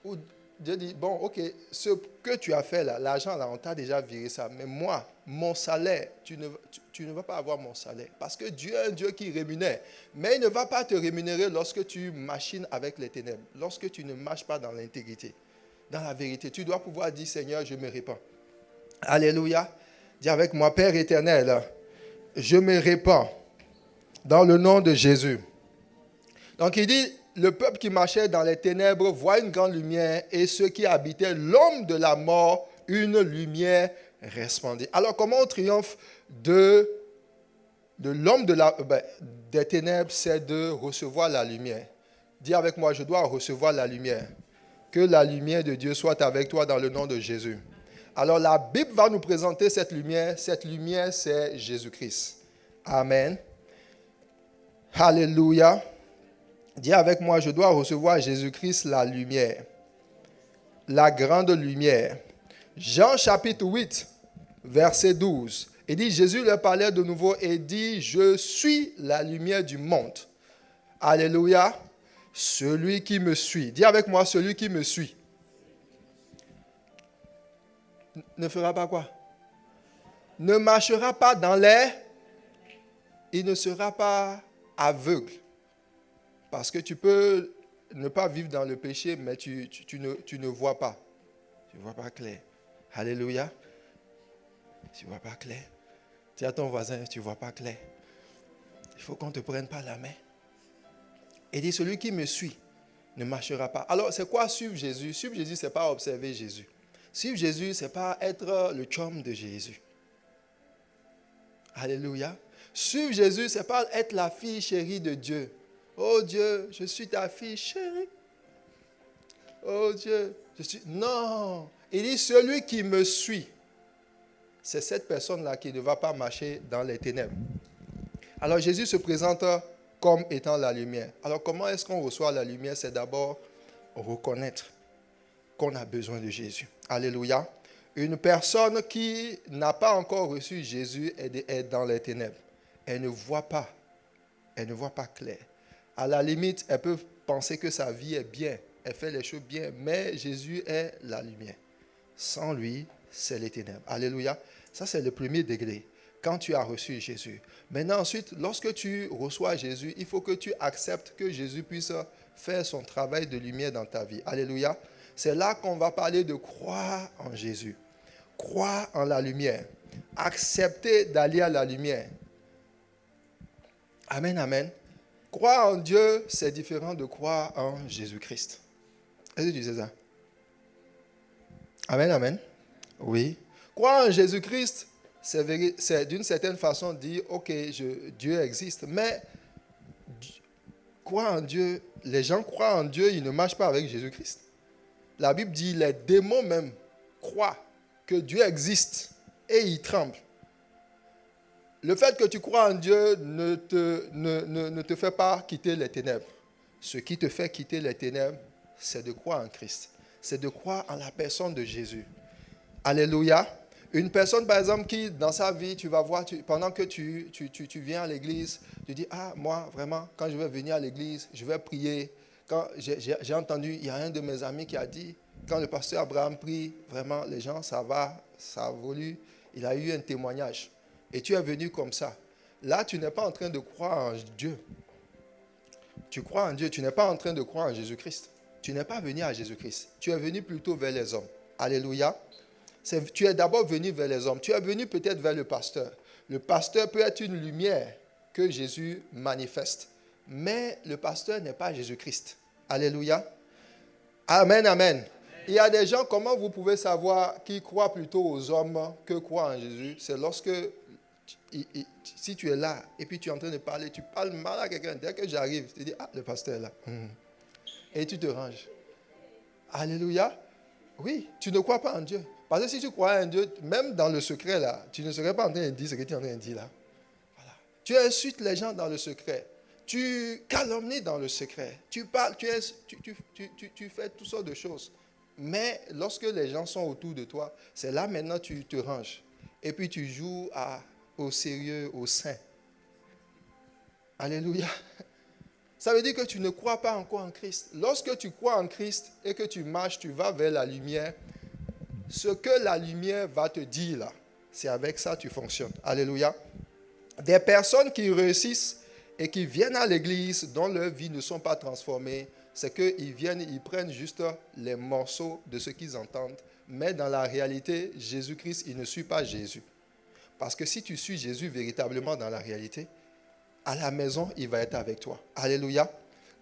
Ou Dieu dit, bon, ok, ce que tu as fait là, l'argent là, on t'a déjà viré ça. Mais moi, mon salaire, tu ne vas pas avoir mon salaire. Parce que Dieu est un Dieu qui rémunère. Mais il ne va pas te rémunérer lorsque tu machines avec les ténèbres. Lorsque tu ne marches pas dans l'intégrité, dans la vérité. Tu dois pouvoir dire, Seigneur, je me répands. Alléluia. Dis avec moi, Père éternel, je me répands dans le nom de Jésus. Donc il dit, le peuple qui marchait dans les ténèbres voit une grande lumière et ceux qui habitaient l'ombre de la mort, une lumière resplendit. Alors comment on triomphe de l'ombre des ténèbres? C'est de recevoir la lumière. Dis avec moi, je dois recevoir la lumière. Que la lumière de Dieu soit avec toi dans le nom de Jésus. Alors la Bible va nous présenter cette lumière. Cette lumière, c'est Jésus-Christ. Amen. Alléluia. Dis avec moi, je dois recevoir Jésus-Christ, la lumière. La grande lumière. Jean chapitre 8, verset 12. Il dit, Jésus leur parlait de nouveau et dit, je suis la lumière du monde. Alléluia. Celui qui me suit. Dis avec moi, celui qui me suit. Ne fera pas quoi? Ne marchera pas dans les... Il ne sera pas aveugle. Parce que tu peux ne pas vivre dans le péché, mais tu ne vois pas. Tu ne vois pas clair. Alléluia. Tu ne vois pas clair. Dis à ton voisin, tu ne vois pas clair. Il faut qu'on ne te prenne pas la main. Et dit, celui qui me suit ne marchera pas. Alors, c'est quoi suivre Jésus? Suivre Jésus, ce n'est pas observer Jésus. Suivre Jésus, ce n'est pas être le chum de Jésus. Alléluia. Suivre Jésus, ce n'est pas être la fille chérie de Dieu. Oh Dieu, je suis ta fille chérie. Oh Dieu, je suis... Non. Il dit, celui qui me suit, c'est cette personne-là qui ne va pas marcher dans les ténèbres. Alors Jésus se présente comme étant la lumière. Alors comment est-ce qu'on reçoit la lumière? C'est d'abord reconnaître qu'on a besoin de Jésus. Alléluia. Une personne qui n'a pas encore reçu Jésus est dans les ténèbres. Elle ne voit pas. Elle ne voit pas clair. À la limite, elle peut penser que sa vie est bien. Elle fait les choses bien. Mais Jésus est la lumière. Sans lui, c'est les ténèbres. Alléluia. Ça, c'est le premier degré. Quand tu as reçu Jésus. Maintenant, ensuite, lorsque tu reçois Jésus, il faut que tu acceptes que Jésus puisse faire son travail de lumière dans ta vie. Alléluia. C'est là qu'on va parler de croire en Jésus. Croire en la lumière. Accepter d'aller à la lumière. Amen, amen. Croire en Dieu, c'est différent de croire en Jésus-Christ. Est-ce que tu sais ça? Amen, amen. Oui. Croire en Jésus-Christ, c'est d'une certaine façon dire, ok, Dieu existe, mais croire en Dieu, les gens croient en Dieu, ils ne marchent pas avec Jésus-Christ. La Bible dit, les démons même croient que Dieu existe et ils tremblent. Le fait que tu crois en Dieu ne te fait pas quitter les ténèbres. Ce qui te fait quitter les ténèbres, c'est de croire en Christ. C'est de croire en la personne de Jésus. Alléluia. Une personne, par exemple, qui, dans sa vie, tu vas voir, pendant que tu viens à l'église, tu dis, ah, moi, vraiment, quand je vais venir à l'église, je vais prier. Quand j'ai entendu, il y a un de mes amis qui a dit, quand le pasteur Abraham prie, vraiment, les gens, ça a voulu. Il a eu un témoignage. Et tu es venu comme ça. Là, tu n'es pas en train de croire en Dieu. Tu crois en Dieu, tu n'es pas en train de croire en Jésus-Christ. Tu n'es pas venu à Jésus-Christ. Tu es venu plutôt vers les hommes. Alléluia. Tu es d'abord venu vers les hommes. Tu es venu peut-être vers le pasteur. Le pasteur peut être une lumière que Jésus manifeste. Mais le pasteur n'est pas Jésus-Christ. Alléluia. Amen, amen. Il y a des gens, comment vous pouvez savoir qui croient plutôt aux hommes que croient en Jésus? C'est lorsque, si tu es là et puis tu es en train de parler, tu parles mal à quelqu'un. Dès que j'arrive, tu dis, ah, le pasteur est là. Et tu te ranges. Alléluia. Oui, tu ne crois pas en Dieu. Parce que si tu crois en Dieu, même dans le secret, là, tu ne serais pas en train de dire ce que tu es en train de dire là. Voilà. Tu insultes les gens dans le secret. Tu calomnies dans le secret. Tu parles, tu fais toutes sortes de choses. Mais lorsque les gens sont autour de toi, c'est là maintenant tu te ranges. Et puis tu joues au sérieux, au saint. Alléluia. Ça veut dire que tu ne crois pas encore en Christ. Lorsque tu crois en Christ et que tu marches, tu vas vers la lumière. Ce que la lumière va te dire là, c'est avec ça que tu fonctionnes. Alléluia. Des personnes qui réussissent et qui viennent à l'église dont leurs vies ne sont pas transformées, c'est qu'ils viennent, ils prennent juste les morceaux de ce qu'ils entendent. Mais dans la réalité, Jésus-Christ, il ne suit pas Jésus. Parce que si tu suis Jésus véritablement dans la réalité, à la maison, il va être avec toi. Alléluia.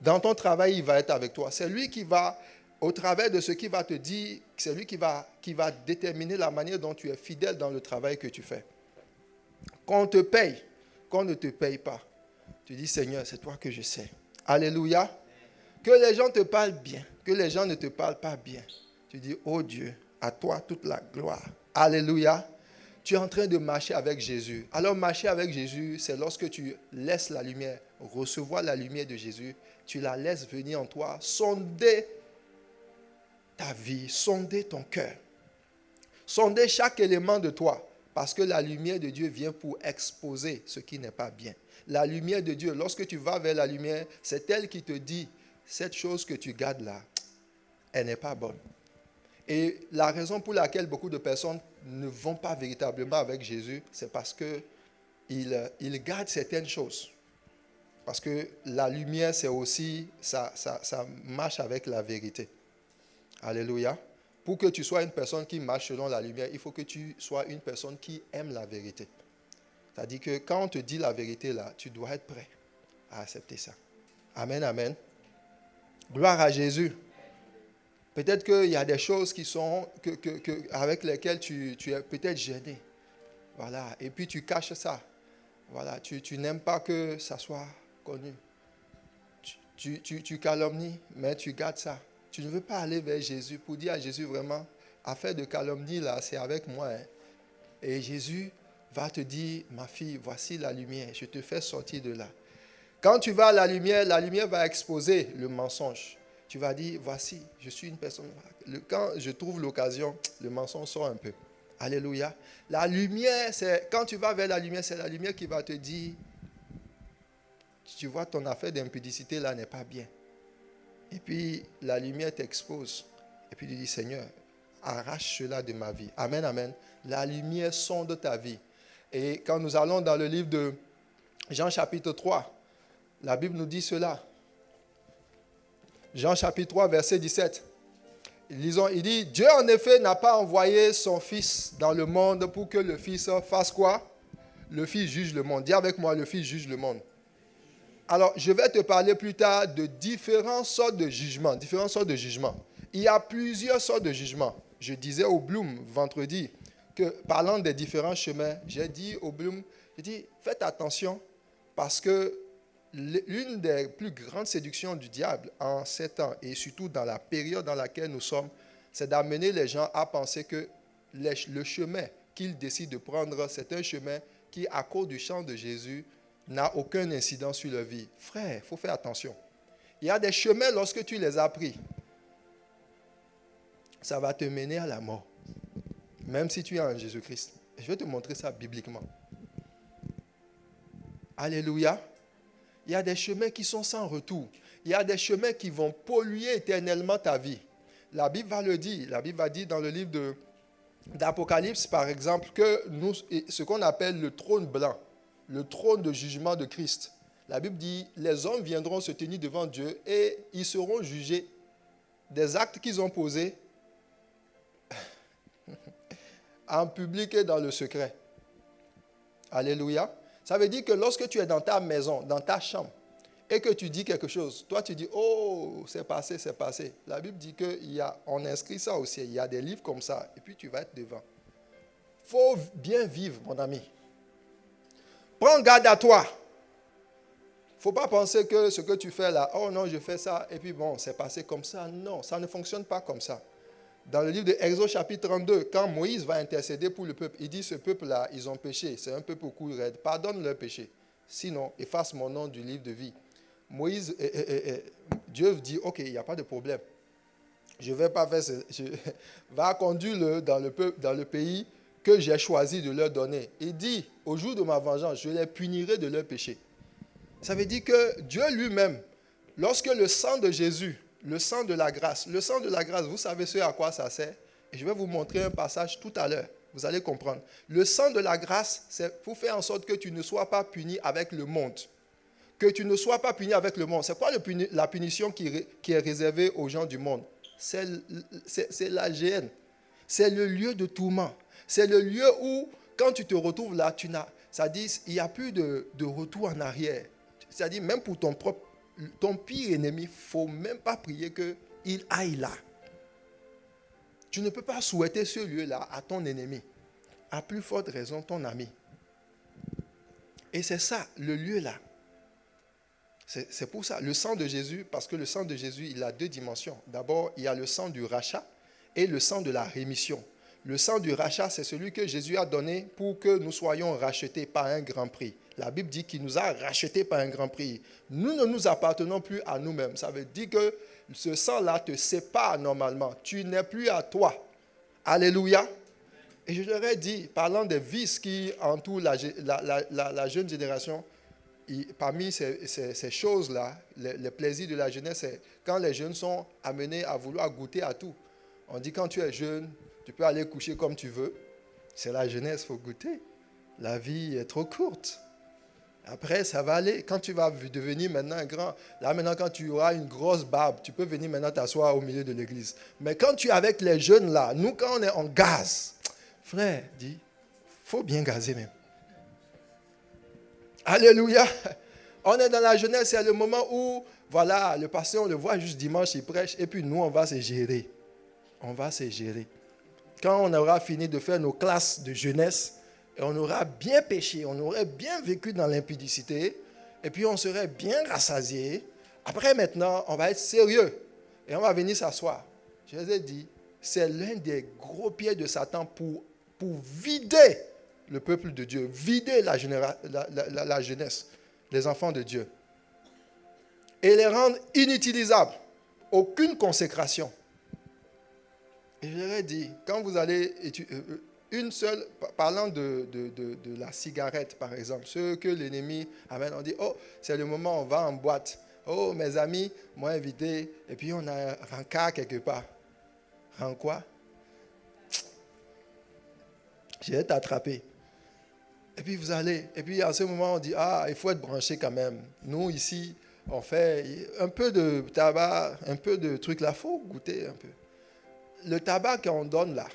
Dans ton travail, il va être avec toi. C'est lui qui va, au travers de ce qu'il va te dire, c'est lui qui va déterminer la manière dont tu es fidèle dans le travail que tu fais. Qu'on te paye, qu'on ne te paye pas. Tu dis, Seigneur, c'est toi que je sais. Alléluia. Que les gens te parlent bien, que les gens ne te parlent pas bien. Tu dis, oh Dieu, à toi toute la gloire. Alléluia. Tu es en train de marcher avec Jésus. Alors marcher avec Jésus, c'est lorsque tu laisses la lumière, recevoir la lumière de Jésus, tu la laisses venir en toi, sonder ta vie, sonder ton cœur, sonder chaque élément de toi, parce que la lumière de Dieu vient pour exposer ce qui n'est pas bien. La lumière de Dieu, lorsque tu vas vers la lumière, c'est elle qui te dit, cette chose que tu gardes là, elle n'est pas bonne. Et la raison pour laquelle beaucoup de personnes ne vont pas véritablement avec Jésus, c'est parce qu'ils gardent certaines choses. Parce que la lumière, c'est aussi, ça marche avec la vérité. Alléluia. Pour que tu sois une personne qui marche selon la lumière, il faut que tu sois une personne qui aime la vérité. C'est-à-dire que quand on te dit la vérité là, tu dois être prêt à accepter ça. Amen, amen. Gloire à Jésus. Peut-être qu'il y a des choses qui sont avec lesquelles tu es peut-être gêné. Voilà. Et puis tu caches ça. Voilà. Tu n'aimes pas que ça soit connu. Tu calomnies, mais tu gardes ça. Tu ne veux pas aller vers Jésus pour dire à Jésus vraiment, affaire de calomnie là, c'est avec moi. Hein. Et Jésus va te dire, ma fille, voici la lumière. Je te fais sortir de là. Quand tu vas à la lumière va exposer le mensonge. Tu vas dire, voici, je suis une personne. Quand je trouve l'occasion, le mensonge sort un peu. Alléluia. La lumière, quand tu vas vers la lumière, c'est la lumière qui va te dire, tu vois, ton affaire d'impudicité là n'est pas bien. Et puis, la lumière t'expose. Et puis, tu dis, Seigneur, arrache cela de ma vie. Amen, amen. La lumière sonde ta vie. Et quand nous allons dans le livre de Jean chapitre 3, la Bible nous dit cela. Jean chapitre 3, verset 17. Lisons, il dit, Dieu en effet n'a pas envoyé son Fils dans le monde pour que le Fils fasse quoi? Le Fils juge le monde. Dis avec moi, le Fils juge le monde. Alors, je vais te parler plus tard de différentes sortes de jugements. Différentes sortes de jugements. Il y a plusieurs sortes de jugements. Je disais au Bloom vendredi que, parlant des différents chemins, j'ai dit au Bloom, j'ai dit, faites attention parce que l'une des plus grandes séductions du diable en ces temps et surtout dans la période dans laquelle nous sommes, c'est d'amener les gens à penser que le chemin qu'ils décident de prendre, c'est un chemin qui, à cause du chant de Jésus, n'a aucun incident sur leur vie. Frère, il faut faire attention. Il y a des chemins, lorsque tu les as pris, ça va te mener à la mort. Même si tu es en Jésus-Christ. Je vais te montrer ça bibliquement. Alléluia. Il y a des chemins qui sont sans retour. Il y a des chemins qui vont polluer éternellement ta vie. La Bible va le dire. La Bible va dire dans le livre d'Apocalypse, par exemple, que nous, ce qu'on appelle le trône blanc, le trône de jugement de Christ. La Bible dit, les hommes viendront se tenir devant Dieu et ils seront jugés des actes qu'ils ont posés en public et dans le secret. Alléluia. Ça veut dire que lorsque tu es dans ta maison, dans ta chambre, et que tu dis quelque chose, toi tu dis, oh, c'est passé, c'est passé. La Bible dit qu'on inscrit ça aussi, il y a des livres comme ça, et puis tu vas être devant. Il faut bien vivre, mon ami. Prends garde à toi. Il ne faut pas penser que ce que tu fais là, oh non, je fais ça, et puis bon, c'est passé comme ça. Non, ça ne fonctionne pas comme ça. Dans le livre de Exode chapitre 32, quand Moïse va intercéder pour le peuple, il dit, ce peuple-là, ils ont péché, c'est un peuple au cou raide, pardonne leur péché. Sinon, efface mon nom du livre de vie. Moïse, Dieu dit, ok, il n'y a pas de problème. Je ne vais pas faire ça. Va conduire dans le pays que j'ai choisi de leur donner. Il dit, au jour de ma vengeance, je les punirai de leur péché. Ça veut dire que Dieu lui-même, lorsque le sang de Jésus, le sang de la grâce, vous savez ce à quoi ça sert? Et je vais vous montrer un passage tout à l'heure. Vous allez comprendre. Le sang de la grâce, c'est pour faire en sorte que tu ne sois pas puni avec le monde. Que tu ne sois pas puni avec le monde. C'est quoi la punition qui est réservée aux gens du monde? C'est la géhenne. C'est le lieu de tourment. C'est le lieu où, quand tu te retrouves là, ça dit, il n'y a plus de retour en arrière. C'est-à-dire, même pour ton pire ennemi, il ne faut même pas prier qu'il aille là. Tu ne peux pas souhaiter ce lieu-là à ton ennemi. À plus forte raison, ton ami. Et c'est ça, le lieu là. C'est pour ça, le sang de Jésus, parce que le sang de Jésus, il a deux dimensions. D'abord, il y a le sang du rachat et le sang de la rémission. Le sang du rachat, c'est celui que Jésus a donné pour que nous soyons rachetés par un grand prix. La Bible dit qu'il nous a rachetés par un grand prix. Nous ne nous appartenons plus à nous-mêmes. Ça veut dire que ce sang-là te sépare normalement. Tu n'es plus à toi. Alléluia. Et je leur ai dit, parlant des vices qui entourent la jeune génération, parmi ces choses-là, les plaisirs de la jeunesse, c'est quand les jeunes sont amenés à vouloir goûter à tout. On dit quand tu es jeune, tu peux aller coucher comme tu veux. C'est la jeunesse, il faut goûter. La vie est trop courte. Après, ça va aller. Quand tu vas devenir maintenant un grand, là maintenant quand tu auras une grosse barbe, tu peux venir maintenant t'asseoir au milieu de l'église. Mais quand tu es avec les jeunes là, nous quand on est en gaz, frère, dis, faut bien gazer même. Alléluia. On est dans la jeunesse, c'est le moment où, voilà, le pasteur, on le voit juste dimanche, il prêche, et puis nous, on va se gérer. On va se gérer. Quand on aura fini de faire nos classes de jeunesse, et on aura bien péché, on aurait bien vécu dans l'impudicité, et puis on serait bien rassasié. Après, maintenant, on va être sérieux, et on va venir s'asseoir. Je vous ai dit, c'est l'un des gros pieds de Satan pour vider le peuple de Dieu, vider la jeunesse, les enfants de Dieu, et les rendre inutilisables. Aucune consécration. Et je leur ai dit, quand vous allez une seule, parlant de la cigarette par exemple, ceux que l'ennemi amène, on dit, oh, c'est le moment où on va en boîte. Oh, mes amis m'ont invité, et puis on a un rencard quelque part. Ren quoi? Je vais t'attraper. Et puis vous allez, et puis à ce moment on dit, ah, il faut être branché quand même. Nous ici, on fait un peu de tabac, un peu de trucs là, il faut goûter un peu. Le tabac qu'on donne là,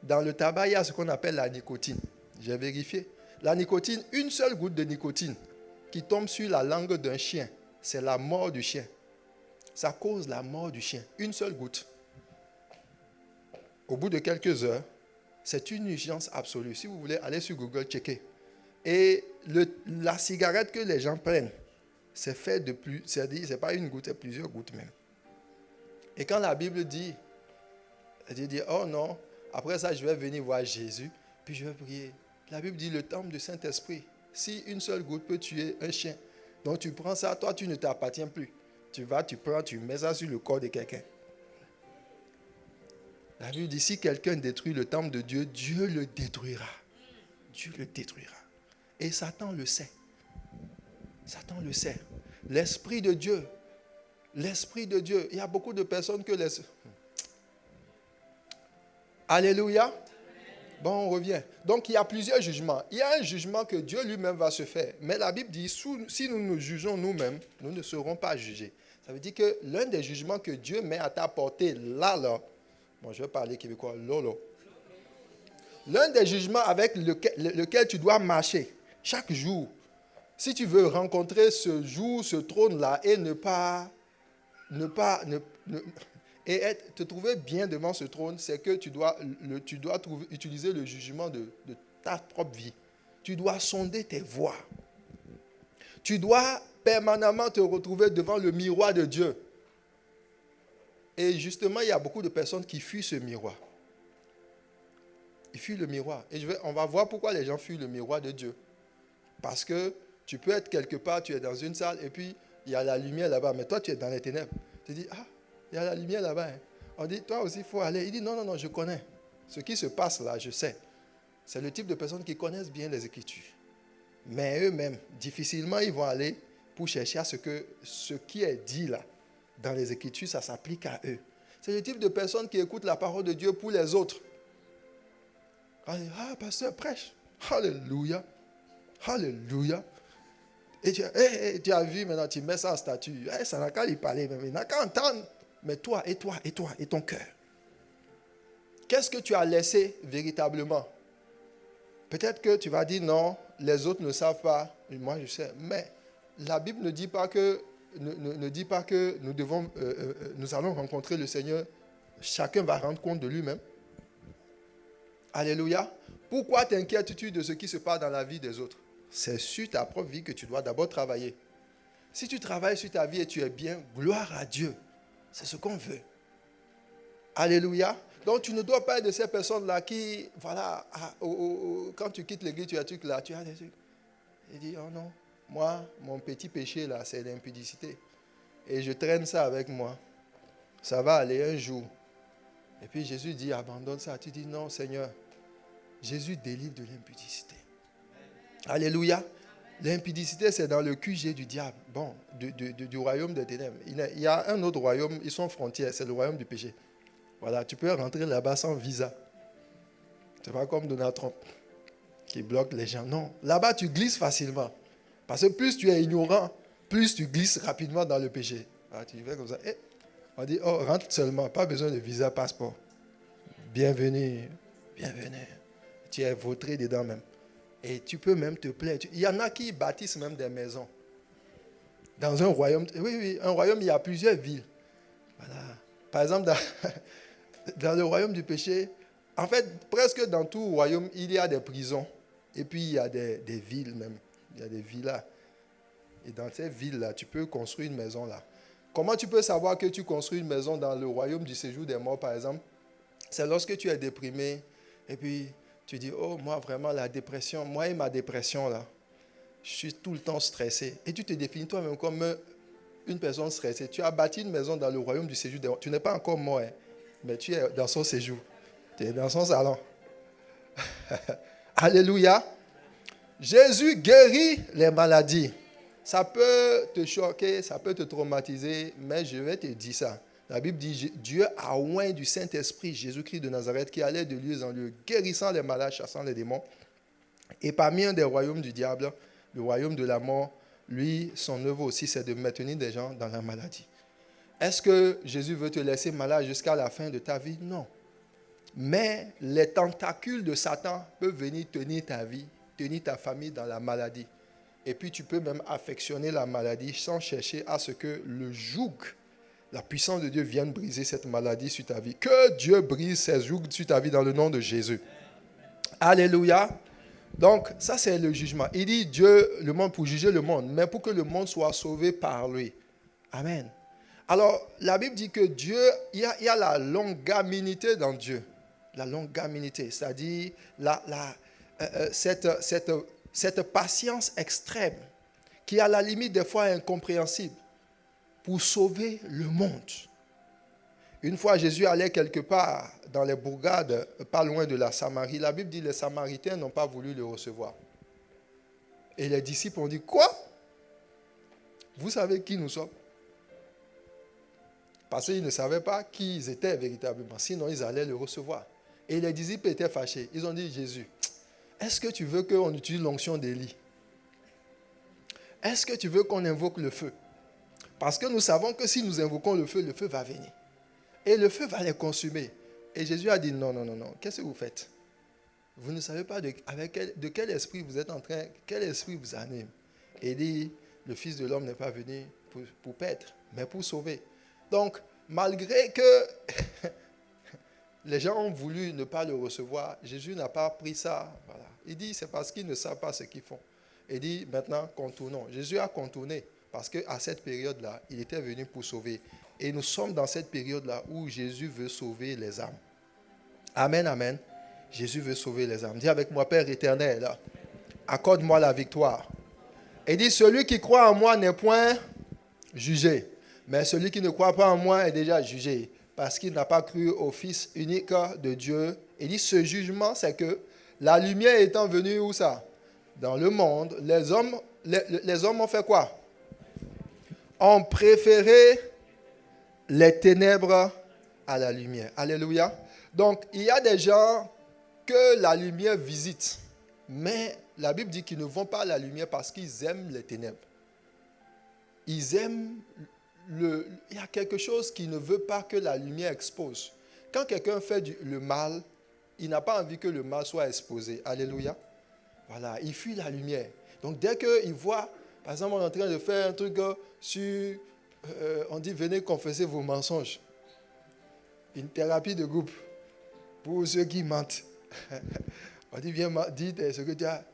dans le tabac, il y a ce qu'on appelle la nicotine. J'ai vérifié. La nicotine, une seule goutte de nicotine qui tombe sur la langue d'un chien, c'est la mort du chien. Ça cause la mort du chien. Une seule goutte. Au bout de quelques heures, c'est une urgence absolue. Si vous voulez, allez sur Google, checker. Et la cigarette que les gens prennent, c'est fait de plus, c'est pas une goutte, c'est plusieurs gouttes même. Et quand la Bible dit, elle dit, oh non, après ça, je vais venir voir Jésus, puis je vais prier. La Bible dit, le temple du Saint-Esprit, si une seule goutte peut tuer un chien, donc tu prends ça, toi, tu ne t'appartiens plus. Tu vas, tu prends, tu mets ça sur le corps de quelqu'un. La Bible dit, si quelqu'un détruit le temple de Dieu, Dieu le détruira. Dieu le détruira. Et Satan le sait. Satan le sait. L'Esprit de Dieu, il y a beaucoup de personnes que les... Alléluia. Bon, on revient. Donc, il y a plusieurs jugements. Il y a un jugement que Dieu lui-même va se faire. Mais la Bible dit, si nous nous jugeons nous-mêmes, nous ne serons pas jugés. Ça veut dire que l'un des jugements que Dieu met à ta portée, là, bon, je vais parler québécois, lolo. L'un des jugements avec lequel tu dois marcher chaque jour, si tu veux rencontrer ce jour, ce trône-là, et te trouver bien devant ce trône, c'est que tu dois utiliser le jugement de ta propre vie. Tu dois sonder tes voies. Tu dois permanemment te retrouver devant le miroir de Dieu. Et justement, il y a beaucoup de personnes qui fuient ce miroir. Ils fuient le miroir. Et on va voir pourquoi les gens fuient le miroir de Dieu. Parce que tu peux être quelque part, tu es dans une salle, et puis il y a la lumière là-bas, mais toi, tu es dans les ténèbres. Tu dis, ah, il y a la lumière là-bas. Hein. On dit, toi aussi, il faut aller. Il dit, non, non, non, je connais. Ce qui se passe là, je sais. C'est le type de personnes qui connaissent bien les Écritures. Mais eux-mêmes, difficilement, ils vont aller pour chercher à ce que ce qui est dit là, dans les Écritures, ça s'applique à eux. C'est le type de personnes qui écoutent la parole de Dieu pour les autres. Ah, pasteur, prêche. Alléluia. Alléluia. Et tu as vu, maintenant, tu mets ça en statut. Ça n'a qu'à lui parler, mais il n'a qu'à entendre. Mais toi, et ton cœur. Qu'est-ce que tu as laissé véritablement? Peut-être que tu vas dire non, les autres ne savent pas. Moi, je sais. Mais la Bible ne dit pas que, nous allons rencontrer le Seigneur. Chacun va rendre compte de lui-même. Alléluia. Pourquoi t'inquiètes-tu de ce qui se passe dans la vie des autres? C'est sur ta propre vie que tu dois d'abord travailler. Si tu travailles sur ta vie et tu es bien, gloire à Dieu. C'est ce qu'on veut. Alléluia. Donc tu ne dois pas être de ces personnes-là qui, voilà, quand tu quittes l'église, tu as des trucs là, tu as des trucs. Il dit, oh non, moi, mon petit péché là, c'est l'impudicité. Et je traîne ça avec moi. Ça va aller un jour. Et puis Jésus dit, abandonne ça. Tu dis, non Seigneur, Jésus délivre de l'impudicité. Alléluia. L'impudicité, c'est dans le QG du diable. Bon, du royaume des ténèbres. Il y a un autre royaume, ils sont frontières, c'est le royaume du péché. Voilà, tu peux rentrer là-bas sans visa. C'est pas comme Donald Trump qui bloque les gens. Non, là-bas, tu glisses facilement. Parce que plus tu es ignorant, plus tu glisses rapidement dans le péché. Ah, tu fais comme ça. On dit, oh, rentre seulement, pas besoin de visa, passeport. Bienvenue, bienvenue. Tu es vautré dedans même. Et tu peux même te plaire. Il y en a qui bâtissent même des maisons. Dans un royaume, oui, un royaume, il y a plusieurs villes. Voilà. Par exemple, dans le royaume du péché, en fait, presque dans tout royaume, il y a des prisons. Et puis, il y a des villes même. Il y a des villas. Et dans ces villes-là, tu peux construire une maison là. Comment tu peux savoir que tu construis une maison dans le royaume du séjour des morts, par exemple? C'est lorsque tu es déprimé et puis tu dis, oh, moi vraiment la dépression, moi et ma dépression là, je suis tout le temps stressé. Et tu te définis toi-même comme une personne stressée. Tu as bâti une maison dans le royaume du séjour des morts. Tu n'es pas encore mort, hein, mais tu es dans son séjour. Tu es dans son salon. Alléluia. Jésus guérit les maladies. Ça peut te choquer, ça peut te traumatiser, mais je vais te dire ça. La Bible dit, Dieu a oint du Saint-Esprit, Jésus-Christ de Nazareth, qui allait de lieu en lieu, guérissant les malades, chassant les démons. Et parmi un des royaumes du diable, le royaume de la mort, lui, son œuvre aussi, c'est de maintenir des gens dans la maladie. Est-ce que Jésus veut te laisser malade jusqu'à la fin de ta vie? Non. Mais les tentacules de Satan peuvent venir tenir ta vie, tenir ta famille dans la maladie. Et puis tu peux même affectionner la maladie sans chercher à ce que le joug, la puissance de Dieu vienne briser cette maladie sur ta vie. Que Dieu brise ses jougs sur ta vie dans le nom de Jésus. Alléluia. Donc, ça c'est le jugement. Il dit Dieu, le monde pour juger le monde, mais pour que le monde soit sauvé par lui. Amen. Alors, la Bible dit que Dieu, il y a la longanimité dans Dieu. La longanimité, c'est-à-dire cette patience extrême qui, à la limite, des fois est incompréhensible pour sauver le monde. Une fois, Jésus allait quelque part dans les bourgades, pas loin de la Samarie. La Bible dit que les Samaritains n'ont pas voulu le recevoir. Et les disciples ont dit, quoi? Vous savez qui nous sommes? Parce qu'ils ne savaient pas qui ils étaient véritablement. Sinon, ils allaient le recevoir. Et les disciples étaient fâchés. Ils ont dit, Jésus, est-ce que tu veux qu'on utilise l'onction d'Élie? Est-ce que tu veux qu'on invoque le feu? Parce que nous savons que si nous invoquons le feu va venir. Et le feu va les consumer. Et Jésus a dit, non. Qu'est-ce que vous faites? Vous ne savez pas de quel esprit vous êtes en train, quel esprit vous anime. Et il dit, le Fils de l'homme n'est pas venu pour paître, mais pour sauver. Donc, malgré que les gens ont voulu ne pas le recevoir, Jésus n'a pas pris ça. Voilà. Il dit, c'est parce qu'ils ne savent pas ce qu'ils font. Il dit, maintenant, contournons. Jésus a contourné, parce qu'à cette période-là, il était venu pour sauver. Et nous sommes dans cette période-là où Jésus veut sauver les âmes. Amen, amen. Jésus veut sauver les âmes. Dis avec moi, Père éternel, accorde-moi la victoire. Et dit, celui qui croit en moi n'est point jugé. Mais celui qui ne croit pas en moi est déjà jugé, parce qu'il n'a pas cru au Fils unique de Dieu. Et dit, ce jugement, c'est que la lumière étant venue, où ça? Dans le monde, les hommes ont fait quoi? Ont préféré les ténèbres à la lumière. Alléluia. Donc, il y a des gens que la lumière visite, mais la Bible dit qu'ils ne vont pas à la lumière parce qu'ils aiment les ténèbres. Ils aiment il y a quelque chose qui ne veut pas que la lumière expose. Quand quelqu'un fait le mal, il n'a pas envie que le mal soit exposé. Alléluia. Voilà, il fuit la lumière. Donc, dès qu'il voit, par exemple, on est en train de faire un truc sur... on dit, venez confesser vos mensonges. Une thérapie de groupe pour ceux qui mentent. On dit, viens, dites ce que tu as.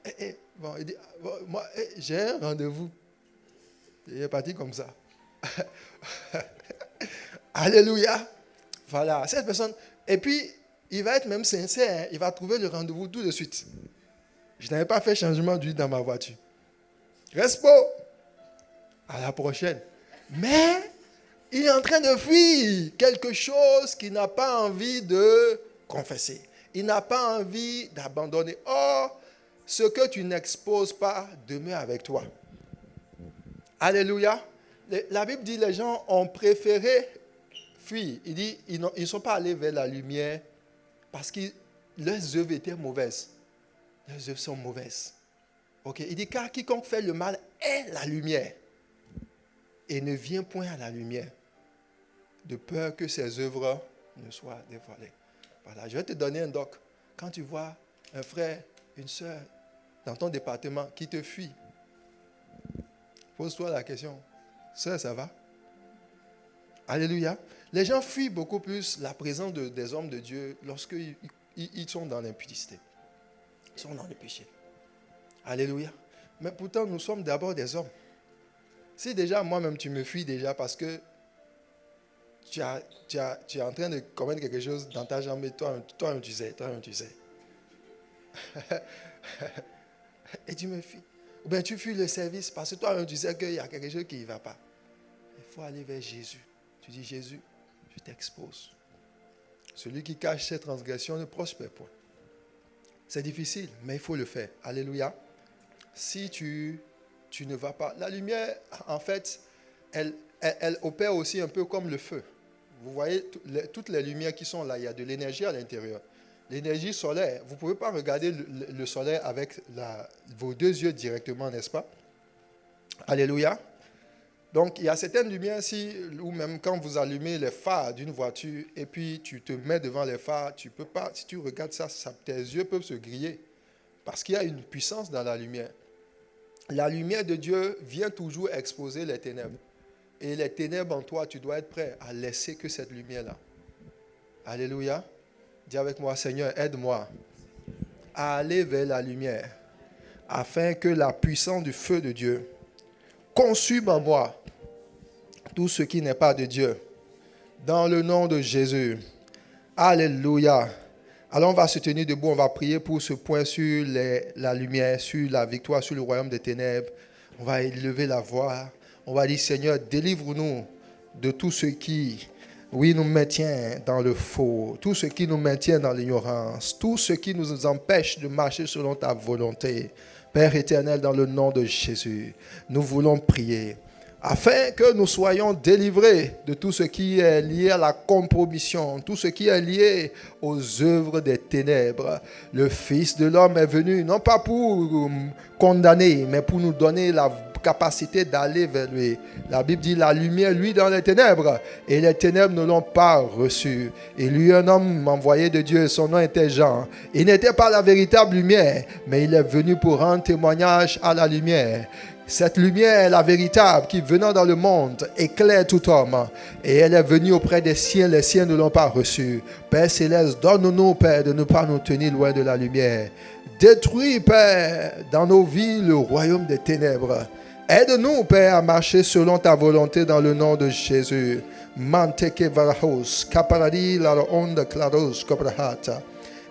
Bon, il dit, moi, j'ai un rendez-vous. Il est parti comme ça. Alléluia. Voilà, cette personne. Et puis, il va être même sincère. Il va trouver le rendez-vous tout de suite. Je n'avais pas fait changement d'huile dans ma voiture. Respo. À la prochaine. Mais il est en train de fuir quelque chose qu'il n'a pas envie de confesser. Il n'a pas envie d'abandonner. Or, ce que tu n'exposes pas demeure avec toi. Alléluia. La Bible dit que les gens ont préféré fuir. Il dit ils ne sont pas allés vers la lumière parce que leurs œuvres étaient mauvaises. Leurs œuvres sont mauvaises. Okay. Il dit car quiconque fait le mal est la lumière et ne vient point à la lumière de peur que ses œuvres ne soient dévoilées. Voilà, je vais te donner un doc. Quand tu vois un frère, une soeur dans ton département qui te fuit, pose-toi la question, sœur, ça va? Alléluia. Les gens fuient beaucoup plus la présence des hommes de Dieu lorsqu'ils sont dans l'impudicité. Ils sont dans le péché. Alléluia. Mais pourtant, nous sommes d'abord des hommes. Si déjà moi-même tu me fuis déjà parce que tu es en train de commettre quelque chose dans ta jambe et toi-même tu sais. Et tu me fuis. Ou bien tu fuis le service parce que toi-même tu sais qu'il y a quelque chose qui ne va pas. Il faut aller vers Jésus. Tu dis, Jésus, je t'expose. Celui qui cache ses transgressions ne prospère point. C'est difficile, mais il faut le faire. Alléluia. Si tu ne vas pas... La lumière, en fait, elle opère aussi un peu comme le feu. Vous voyez, toutes les lumières qui sont là, il y a de l'énergie à l'intérieur. L'énergie solaire, vous ne pouvez pas regarder le soleil avec vos deux yeux directement, n'est-ce pas? Alléluia. Donc, il y a certaines lumières ici, ou même quand vous allumez les phares d'une voiture, et puis tu te mets devant les phares, tu peux pas, si tu regardes ça, tes yeux peuvent se griller, parce qu'il y a une puissance dans la lumière. La lumière de Dieu vient toujours exposer les ténèbres. Et les ténèbres en toi, tu dois être prêt à laisser que cette lumière-là. Alléluia. Dis avec moi, Seigneur, aide-moi à aller vers la lumière, afin que la puissance du feu de Dieu consume en moi tout ce qui n'est pas de Dieu. Dans le nom de Jésus. Alléluia. Alors on va se tenir debout, on va prier pour ce point sur la lumière, sur la victoire, sur le royaume des ténèbres. On va élever la voix. On va dire, Seigneur, délivre-nous de tout ce qui, oui, nous maintient dans le faux, tout ce qui nous maintient dans l'ignorance, tout ce qui nous empêche de marcher selon ta volonté. Père éternel, dans le nom de Jésus, nous voulons prier afin que nous soyons délivrés de tout ce qui est lié à la compromission, tout ce qui est lié aux œuvres des ténèbres. Le Fils de l'homme est venu, non pas pour condamner, mais pour nous donner la capacité d'aller vers lui. La Bible dit, la lumière, lui, dans les ténèbres, et les ténèbres ne l'ont pas reçu. Et lui, un homme envoyé de Dieu, son nom était Jean. Il n'était pas la véritable lumière, mais il est venu pour rendre témoignage à la lumière. Cette lumière est la véritable qui, venant dans le monde, éclaire tout homme. Et elle est venue auprès des siens, les siens ne l'ont pas reçue. Père Céleste, donne-nous, Père, de ne pas nous tenir loin de la lumière. Détruis, Père, dans nos vies le royaume des ténèbres. Aide-nous, Père, à marcher selon ta volonté dans le nom de Jésus. Manteke varahos, kaparadi la onda claros cobrahata.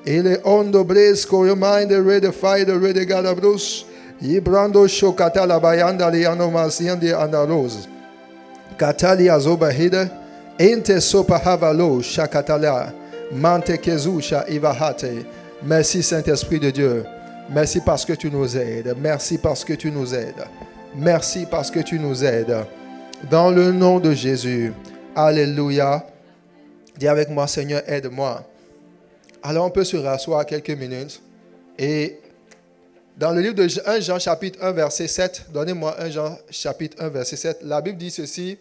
Et les ondes bres, koyomind, redefy, the redegadabros. Ibrando shokata la bayanda li anomasiandi andaros. Katali azobahida. Ente sopa havalo shakatala. Mante kezusha ivahate. Merci Saint-Esprit de Dieu. Merci parce que tu nous aides. Merci parce que tu nous aides. Merci parce que tu nous aides. Dans le nom de Jésus. Alléluia. Dis avec moi, Seigneur, aide-moi. Alors on peut se rasseoir quelques minutes. Et dans le livre de 1 Jean chapitre 1 verset 7, donnez-moi 1 Jean chapitre 1 verset 7, la Bible dit ceci,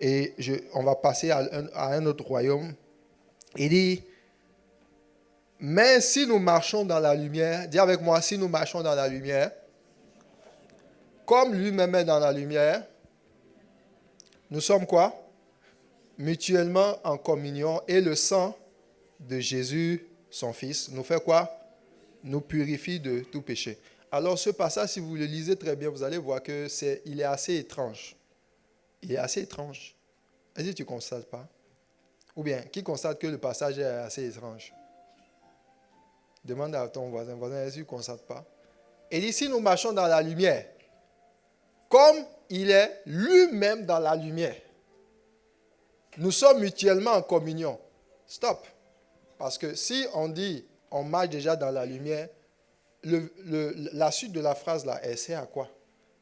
et on va passer à un autre royaume. Il dit, mais si nous marchons dans la lumière, dis avec moi, si nous marchons dans la lumière, comme lui-même est dans la lumière, nous sommes quoi? Mutuellement en communion, et le sang de Jésus, son Fils, nous fait quoi? Nous purifie de tout péché. Alors ce passage, si vous le lisez très bien, vous allez voir qu'il est assez étrange. Il est assez étrange. Est-ce que tu ne constates pas? Ou bien, qui constate que le passage est assez étrange? Demande à ton voisin, est-ce que tu ne constates pas? Et dit, si nous marchons dans la lumière, comme il est lui-même dans la lumière, nous sommes mutuellement en communion. Stop. Parce que si on dit, on marche déjà dans la lumière, la suite de la phrase là, elle sert à quoi?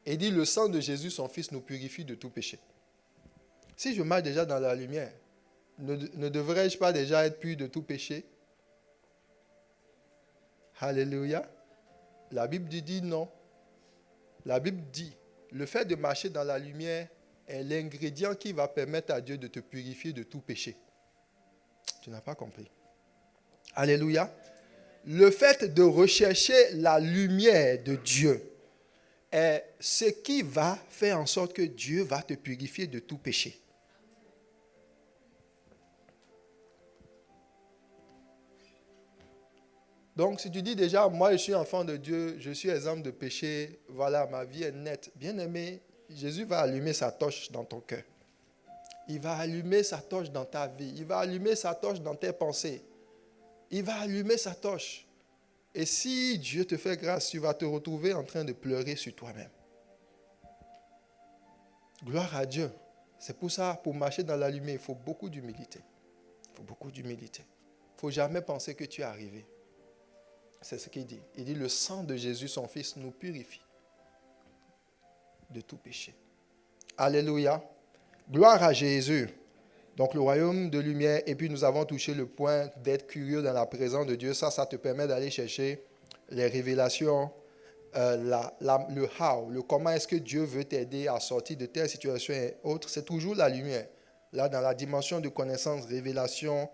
Il dit, le sang de Jésus, son Fils, nous purifie de tout péché. Si je marche déjà dans la lumière, ne devrais-je pas déjà être pur de tout péché? Alléluia. La Bible dit non. La Bible dit, le fait de marcher dans la lumière est l'ingrédient qui va permettre à Dieu de te purifier de tout péché. Tu n'as pas compris. Alléluia. Le fait de rechercher la lumière de Dieu est ce qui va faire en sorte que Dieu va te purifier de tout péché. Donc si tu dis déjà, moi je suis enfant de Dieu, je suis exempt de péché, voilà, ma vie est nette. Bien-aimé, Jésus va allumer sa torche dans ton cœur. Il va allumer sa torche dans ta vie. Il va allumer sa torche dans tes pensées. Il va allumer sa torche. Et si Dieu te fait grâce, tu vas te retrouver en train de pleurer sur toi-même. Gloire à Dieu. C'est pour ça, pour marcher dans la lumière, il faut beaucoup d'humilité. Il faut beaucoup d'humilité. Il ne faut jamais penser que tu es arrivé. C'est ce qu'il dit. Il dit, le sang de Jésus, son Fils, nous purifie de tout péché. Alléluia. Gloire à Jésus. Donc le royaume de lumière, et puis nous avons touché le point d'être curieux dans la présence de Dieu. Ça te permet d'aller chercher les révélations, le how, le comment est-ce que Dieu veut t'aider à sortir de telle situation et autres. C'est toujours la lumière. Là, dans la dimension de connaissance, révélation,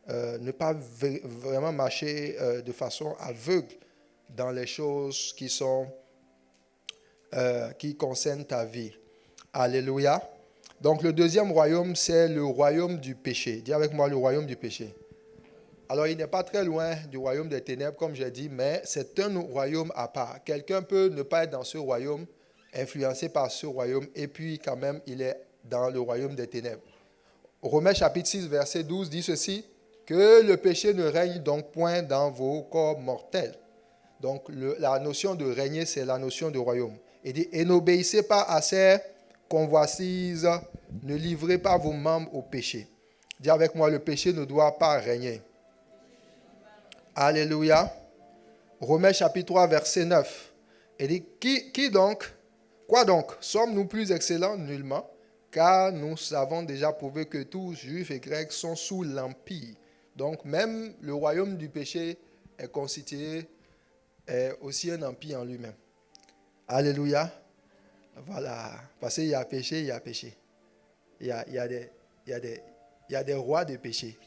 ne pas vraiment marcher de façon aveugle dans les choses qui sont qui concerne ta vie. Alléluia. Donc le deuxième royaume, c'est le royaume du péché. Dis avec moi le royaume du péché. Alors il n'est pas très loin du royaume des ténèbres, comme j'ai dit, mais c'est un royaume à part. Quelqu'un peut ne pas être dans ce royaume, influencé par ce royaume, et puis quand même il est dans le royaume des ténèbres. Romains chapitre 6, verset 12 dit ceci, que le péché ne règne donc point dans vos corps mortels. Donc la notion de régner, c'est la notion de royaume. Il dit, et n'obéissez pas à ces convoitises, ne livrez pas vos membres au péché. Dis avec moi, le péché ne doit pas régner. Alléluia. Romains chapitre 3, verset 9. Il dit, qui donc, quoi donc, sommes-nous plus excellents? Nullement, car nous avons déjà prouvé que tous, juifs et grecs, sont sous l'empire. Donc même le royaume du péché est constitué aussi un empire en lui-même. Alléluia. Voilà. Parce qu'il y a péché, il y a péché. Il y a des rois de péché.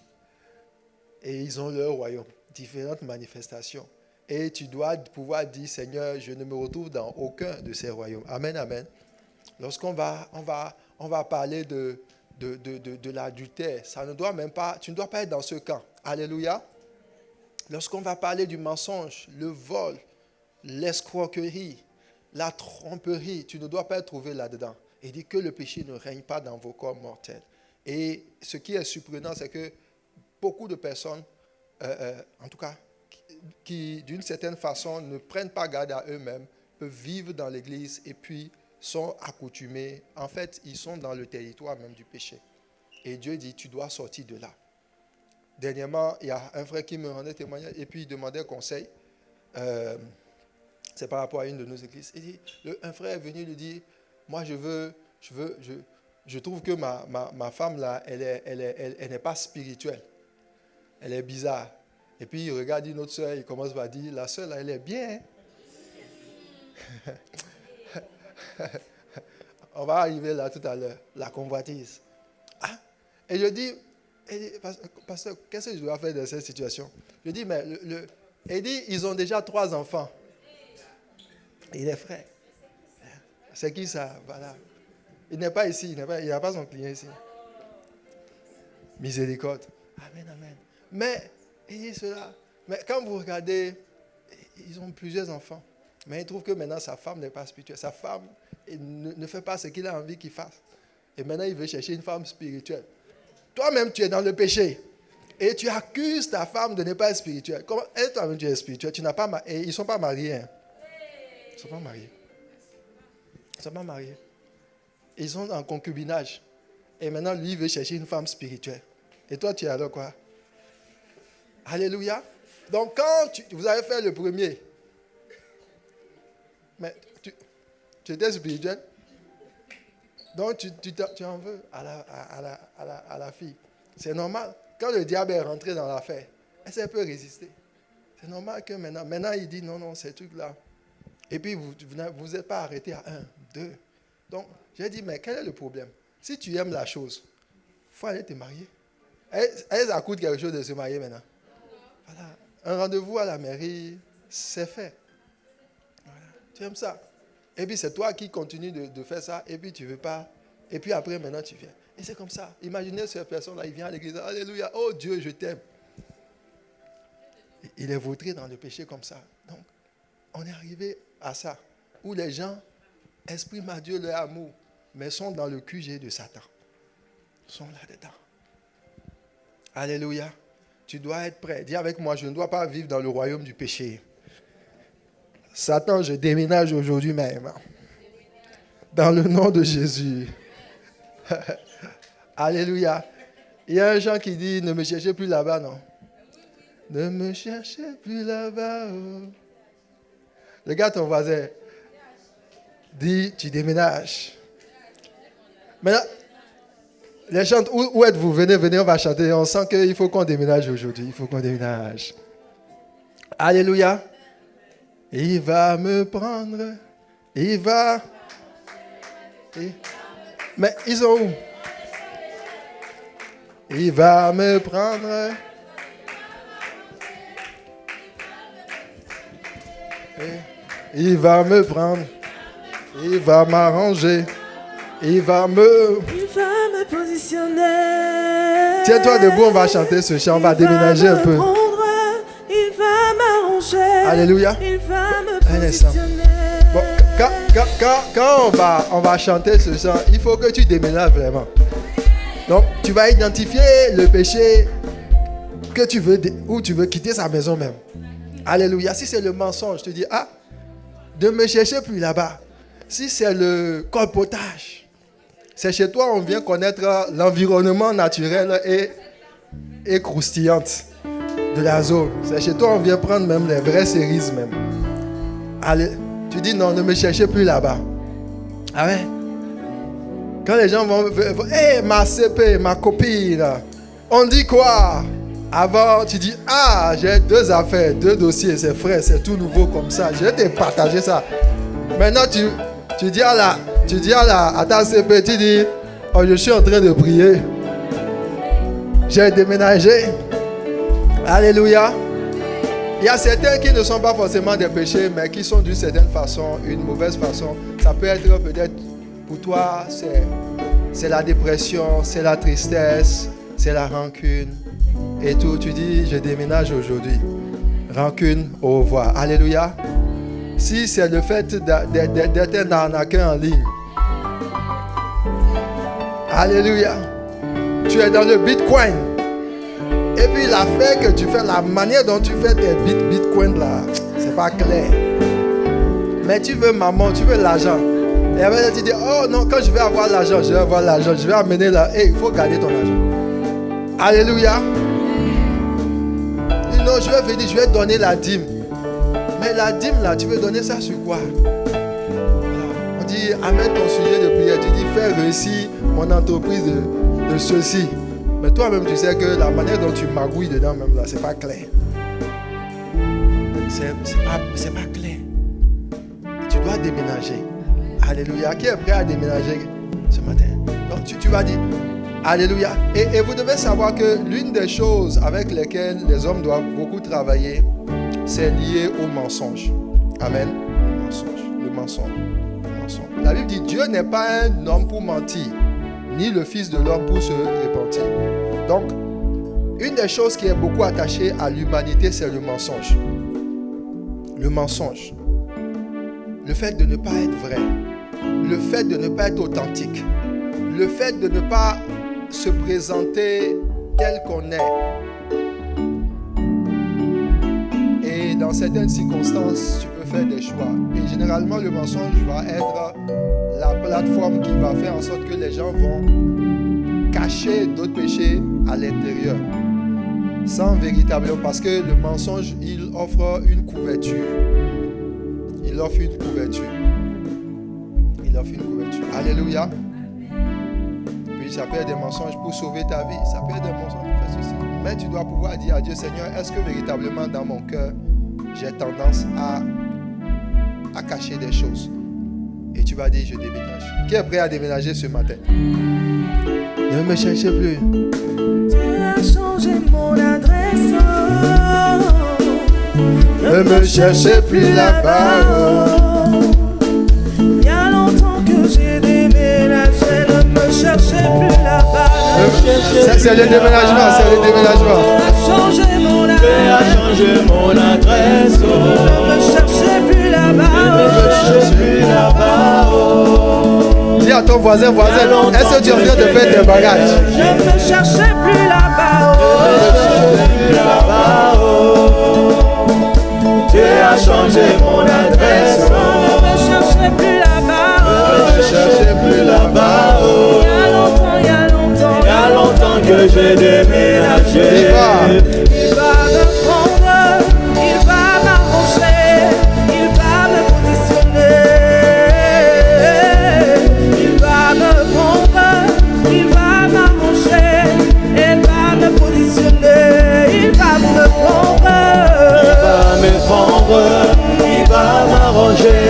Et ils ont leur royaume. Différentes manifestations. Et tu dois pouvoir dire, Seigneur, je ne me retrouve dans aucun de ces royaumes. Amen, amen. Lorsqu'on va parler de l'adultère, ça ne doit même pas, tu ne dois pas être dans ce camp. Alléluia. Lorsqu'on va parler du mensonge, le vol, l'escroquerie, la tromperie, tu ne dois pas être trouvé là-dedans. Il dit que le péché ne règne pas dans vos corps mortels. Et ce qui est surprenant, c'est que beaucoup de personnes, en tout cas, qui d'une certaine façon ne prennent pas garde à eux-mêmes, peuvent vivre dans l'église et puis sont accoutumés. En fait, ils sont dans le territoire même du péché. Et Dieu dit, tu dois sortir de là. Dernièrement, il y a un frère qui me rendait témoignage et puis il demandait conseil. C'est par rapport à une de nos églises. Il dit, un frère est venu lui dire, moi je trouve que ma femme là, elle n'est pas spirituelle. Elle est bizarre. Et puis il regarde une autre soeur, il commence par dire, la soeur là, elle est bien. On va arriver là tout à l'heure, la convoitise. Ah, et je dis, pasteur, qu'est-ce que je dois faire dans cette situation? Je dis, mais il dit, ils ont déjà 3 enfants. Il est frère. C'est qui ça? Voilà. Il n'est pas ici, il n'a pas son client ici. Miséricorde. Amen, amen. Mais, il dit cela. Mais quand vous regardez, ils ont plusieurs enfants. Mais il trouve que maintenant sa femme n'est pas spirituelle. Sa femme ne fait pas ce qu'il a envie qu'il fasse. Et maintenant il veut chercher une femme spirituelle. Toi-même tu es dans le péché. Et tu accuses ta femme de ne pas être spirituelle. Comment toi-même tu es spirituel? Tu n'as pas et ils ne sont pas mariés. Hein. Ils ne sont pas mariés. Ils ne sont pas mariés. Ils sont en concubinage. Et maintenant lui il veut chercher une femme spirituelle. Et toi tu es alors quoi? Alléluia. Donc quand vous avez fait le premier, mais tu étais spirituel, donc tu en veux à la fille. C'est normal. Quand le diable est rentré dans l'affaire, elle peut résister. C'est normal que maintenant il dit non, ces trucs-là. Et puis vous n'êtes pas arrêté à 1, 2. Donc j'ai dit, mais quel est le problème? Si tu aimes la chose, il faut aller te marier. Est-ce ça coûte quelque chose de se marier maintenant? Voilà. Un rendez-vous à la mairie, c'est fait. Voilà. Tu aimes ça. Et puis c'est toi qui continues de faire ça, et puis tu ne veux pas. Et puis après, maintenant tu viens. Et c'est comme ça. Imaginez cette personne-là, il vient à l'église, alléluia, oh Dieu, je t'aime. Il est vautré dans le péché comme ça. Donc, on est arrivé à ça, où les gens expriment à Dieu leur amour, mais sont dans le QG de Satan. Ils sont là-dedans. Alléluia. Tu dois être prêt. Dis avec moi, je ne dois pas vivre dans le royaume du péché. Satan, je déménage aujourd'hui même. Dans le nom de Jésus. Alléluia. Il y a un chant qui dit, ne me cherchez plus là-bas, non? Ne me cherchez plus là-bas. Oh. Regarde ton voisin. Dis, tu déménages. Maintenant, les chants, où êtes-vous? Venez, on va chanter. On sent qu'il faut qu'on déménage aujourd'hui. Il faut qu'on déménage. Alléluia. Il va me prendre. Il va. Mais ils sont où? Il va me prendre. Il va me prendre. Il va m'arranger. Il va me positionner. Tiens-toi debout, on va chanter ce chant, on va déménager un peu. Il va m'arranger. Alléluia. Il va me instant. positionner. Bon, quand on va chanter ce chant, il faut que tu déménages vraiment. Donc, tu vas identifier le péché que tu veux, où tu veux quitter sa maison même. Alléluia. Si c'est le mensonge, tu dis, ne me cherchez plus là-bas. Si c'est le colpotage, c'est chez toi, on vient connaître l'environnement naturel et croustillante de la zone. C'est chez toi, on vient prendre même les vraies cerises même. Allez, tu dis non, ne me cherchez plus là-bas. Ah ouais? Quand les gens vont, hey, ma CP, ma copine, on dit quoi? Avant, tu dis, j'ai 2 affaires, 2 dossiers, c'est frais, c'est tout nouveau comme ça. Je vais te partager ça. Maintenant, tu dis à ta CP, tu dis, je suis en train de prier. J'ai déménagé. Alléluia. Il y a certains qui ne sont pas forcément des péchés, mais qui sont d'une certaine façon, une mauvaise façon. Ça peut être peut-être pour toi, c'est la dépression, c'est la tristesse, c'est la rancune. Et tout, tu dis, je déménage aujourd'hui. Rancune, au revoir. Alléluia. Si c'est le fait d'être un arnaqueur en ligne. Alléluia. Tu es dans le Bitcoin. Et puis l'affaire que tu fais, la manière dont tu fais tes Bitcoin là, c'est pas clair. Mais tu veux maman, tu veux l'argent. Et après tu dis, oh non, quand je vais avoir l'argent, je vais amener là. Et il faut garder ton argent. Alléluia. Non, je vais venir, je vais donner la dîme. Mais la dîme là, tu veux donner ça sur quoi? On dit, amène ton sujet de prière. Tu dis, fais réussir mon entreprise de ceci. Mais toi-même, tu sais que la manière dont tu magouilles dedans, même là, c'est pas clair. C'est pas clair. Tu dois déménager. Alléluia. Qui est prêt à déménager ce matin? Donc, tu vas dire, alléluia. Et vous devez savoir que l'une des choses avec lesquelles les hommes doivent beaucoup travailler, c'est lié au mensonge. Amen. Le mensonge. La Bible dit, Dieu n'est pas un homme pour mentir, ni le Fils de l'homme pour se repentir. Donc, une des choses qui est beaucoup attachée à l'humanité, c'est le mensonge. Le mensonge. Le fait de ne pas être vrai. Le fait de ne pas être authentique. Le fait de ne pas se présenter tel qu'on est. Et dans certaines circonstances, tu peux faire des choix. Et généralement, le mensonge va être la plateforme qui va faire en sorte que les gens vont cacher d'autres péchés à l'intérieur. Sans véritablement, parce que le mensonge, il offre une couverture. Il offre une couverture. Alléluia. Puis ça peut être des mensonges pour sauver ta vie. Ça peut être des mensonges pour faire ceci. Mais tu dois pouvoir dire à Dieu, Seigneur, est-ce que véritablement dans mon cœur, j'ai tendance à cacher des choses? Et tu vas dire, je déménage. Qui est prêt à déménager ce matin? Ne me cherchez plus. Tu as changé mon adresse. Ne me cherchez plus là-bas. Il y a longtemps que j'ai déménagé. Ne me cherchez plus là-bas. C'est le déménagement, Tu as changé mon adresse. Ne me cherchez plus là-bas. Dis à ton voisin, est-ce que tu es en train de faire tes bagages? Je ne me cherchais plus là-bas. Tu as changé mon adresse. Ne me cherchez plus là-bas. Il y a longtemps que j'ai déménagé. Il va me prendre, il va m'arranger, il va me positionner. Il va me prendre, il va m'arranger, il va me positionner. Il va me prendre, il va m'arranger,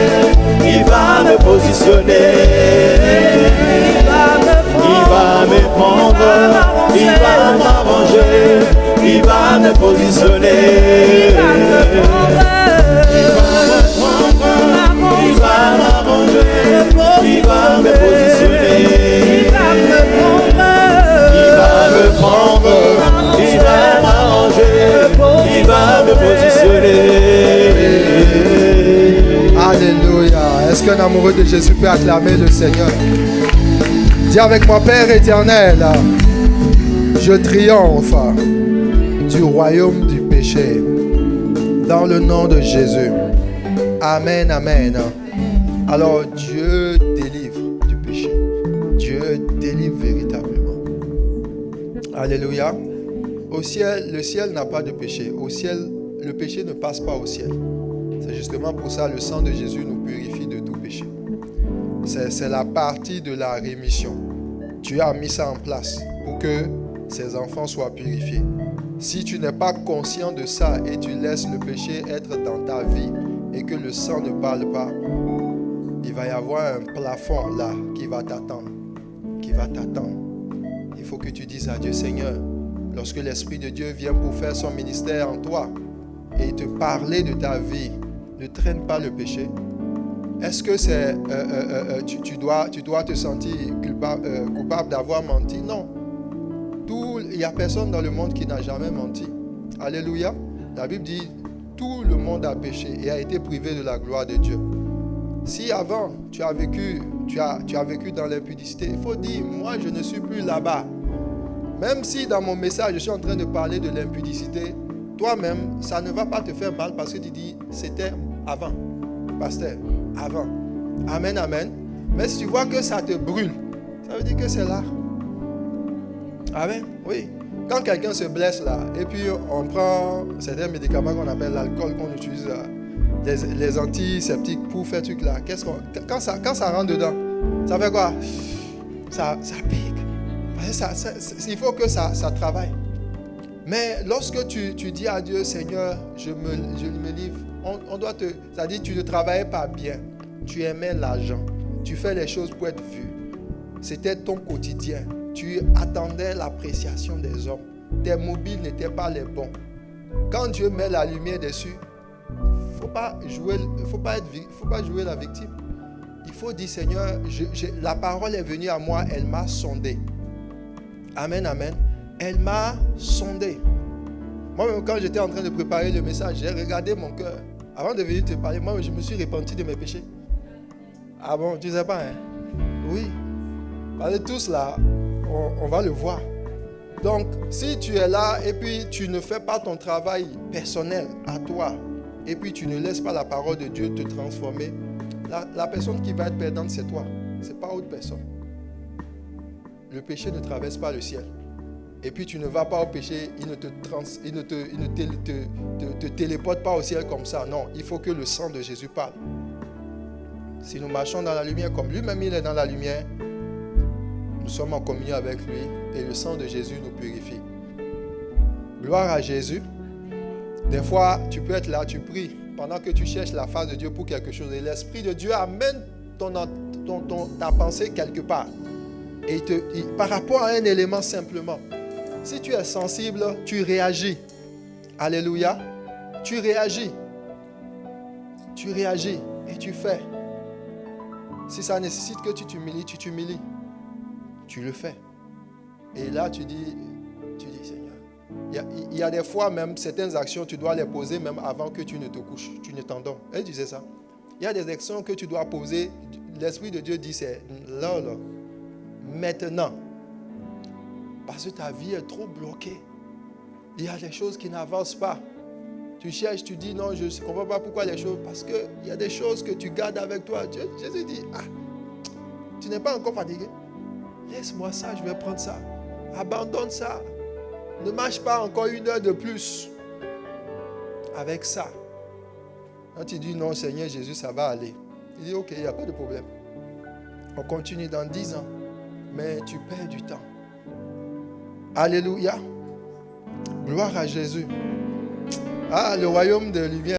il va me positionner. Il va me prendre, il va m'arranger, il va me positionner. il va me prendre, Il va m'arranger, Jésus peut acclamer le Seigneur. Dis avec moi, Père éternel, je triomphe du royaume du péché. Dans le nom de Jésus. Amen, amen. Alors Dieu délivre du péché. Dieu délivre véritablement. Alléluia. Au ciel, le ciel n'a pas de péché. Au ciel, le péché ne passe pas au ciel. C'est justement pour ça le sang de Jésus nous purifie de tout péché. C'est la partie de la rémission. Dieu a mis ça en place pour que ses enfants soient purifiés. Si tu n'es pas conscient de ça et tu laisses le péché être dans ta vie et que le sang ne parle pas, il va y avoir un plafond là qui va t'attendre. Il faut que tu dises à Dieu, Seigneur, lorsque l'Esprit de Dieu vient pour faire son ministère en toi et te parler de ta vie, ne traîne pas le péché. Est-ce que c'est tu dois te sentir coupable d'avoir menti? Non. Il n'y a personne dans le monde qui n'a jamais menti. Alléluia. La Bible dit, tout le monde a péché et a été privé de la gloire de Dieu. Si avant, tu as vécu dans l'impudicité, il faut dire, moi je ne suis plus là-bas. Même si dans mon message, je suis en train de parler de l'impudicité, toi-même, ça ne va pas te faire mal parce que tu dis, c'était avant. Pasteur, avant. Amen, amen. Mais si tu vois que ça te brûle, ça veut dire que c'est là. Amen. Oui. Quand quelqu'un se blesse là, et puis on prend certains médicaments qu'on appelle l'alcool, qu'on utilise, les antiseptiques pour faire truc là, quand ça rentre dedans, ça fait quoi? Ça pique. Il faut que ça travaille. Mais lorsque tu dis à Dieu, Seigneur, je me livre, c'est-à-dire tu ne travaillais pas bien, tu aimais l'argent, tu fais les choses pour être vu. C'était ton quotidien. Tu attendais l'appréciation des hommes. Tes mobiles n'étaient pas les bons. Quand Dieu met la lumière dessus, il ne faut pas jouer la victime. Il faut dire, Seigneur, la parole est venue à moi, elle m'a sondé. Amen, amen. Elle m'a sondé. Moi-même, quand j'étais en train de préparer le message, j'ai regardé mon cœur. Avant de venir te parler, moi, je me suis repenti de mes péchés. Ah bon, tu ne sais pas, hein? Oui. Parce que tous là, on va le voir. Donc, si tu es là et puis tu ne fais pas ton travail personnel à toi, et puis tu ne laisses pas la parole de Dieu te transformer, la personne qui va être perdante, c'est toi. Ce n'est pas autre personne. Le péché ne traverse pas le ciel. Et puis tu ne vas pas au péché, il ne te téléporte pas au ciel comme ça. Non, il faut que le sang de Jésus parle. Si nous marchons dans la lumière comme lui-même il est dans la lumière, nous sommes en communion avec lui et le sang de Jésus nous purifie. Gloire à Jésus. Des fois, tu peux être là, tu pries pendant que tu cherches la face de Dieu pour quelque chose. Et l'Esprit de Dieu amène ta pensée quelque part. Et par rapport à un élément simplement. Si tu es sensible, tu réagis. Alléluia. Tu réagis. Tu réagis et tu fais. Si ça nécessite que tu t'humilies, tu t'humilies. Tu le fais. Et là, tu dis Seigneur. Il y a des fois même, certaines actions, tu dois les poser même avant que tu ne te couches. Tu ne t'endors. Elle disait ça. Il y a des actions que tu dois poser. L'Esprit de Dieu dit, c'est là. Maintenant. Parce que ta vie est trop bloquée. Il y a des choses qui n'avancent pas. Tu cherches, tu dis non, je ne comprends pas pourquoi les choses. Parce qu'il y a des choses que tu gardes avec toi. Jésus dit, tu n'es pas encore fatigué. Laisse-moi ça, je vais prendre ça. Abandonne ça. Ne marche pas encore 1 heure de plus avec ça. Quand tu dis non, Seigneur Jésus, ça va aller. Il dit ok, il n'y a pas de problème. On continue dans 10 ans. Mais tu perds du temps. Alléluia. Gloire à Jésus. Le royaume de lumière.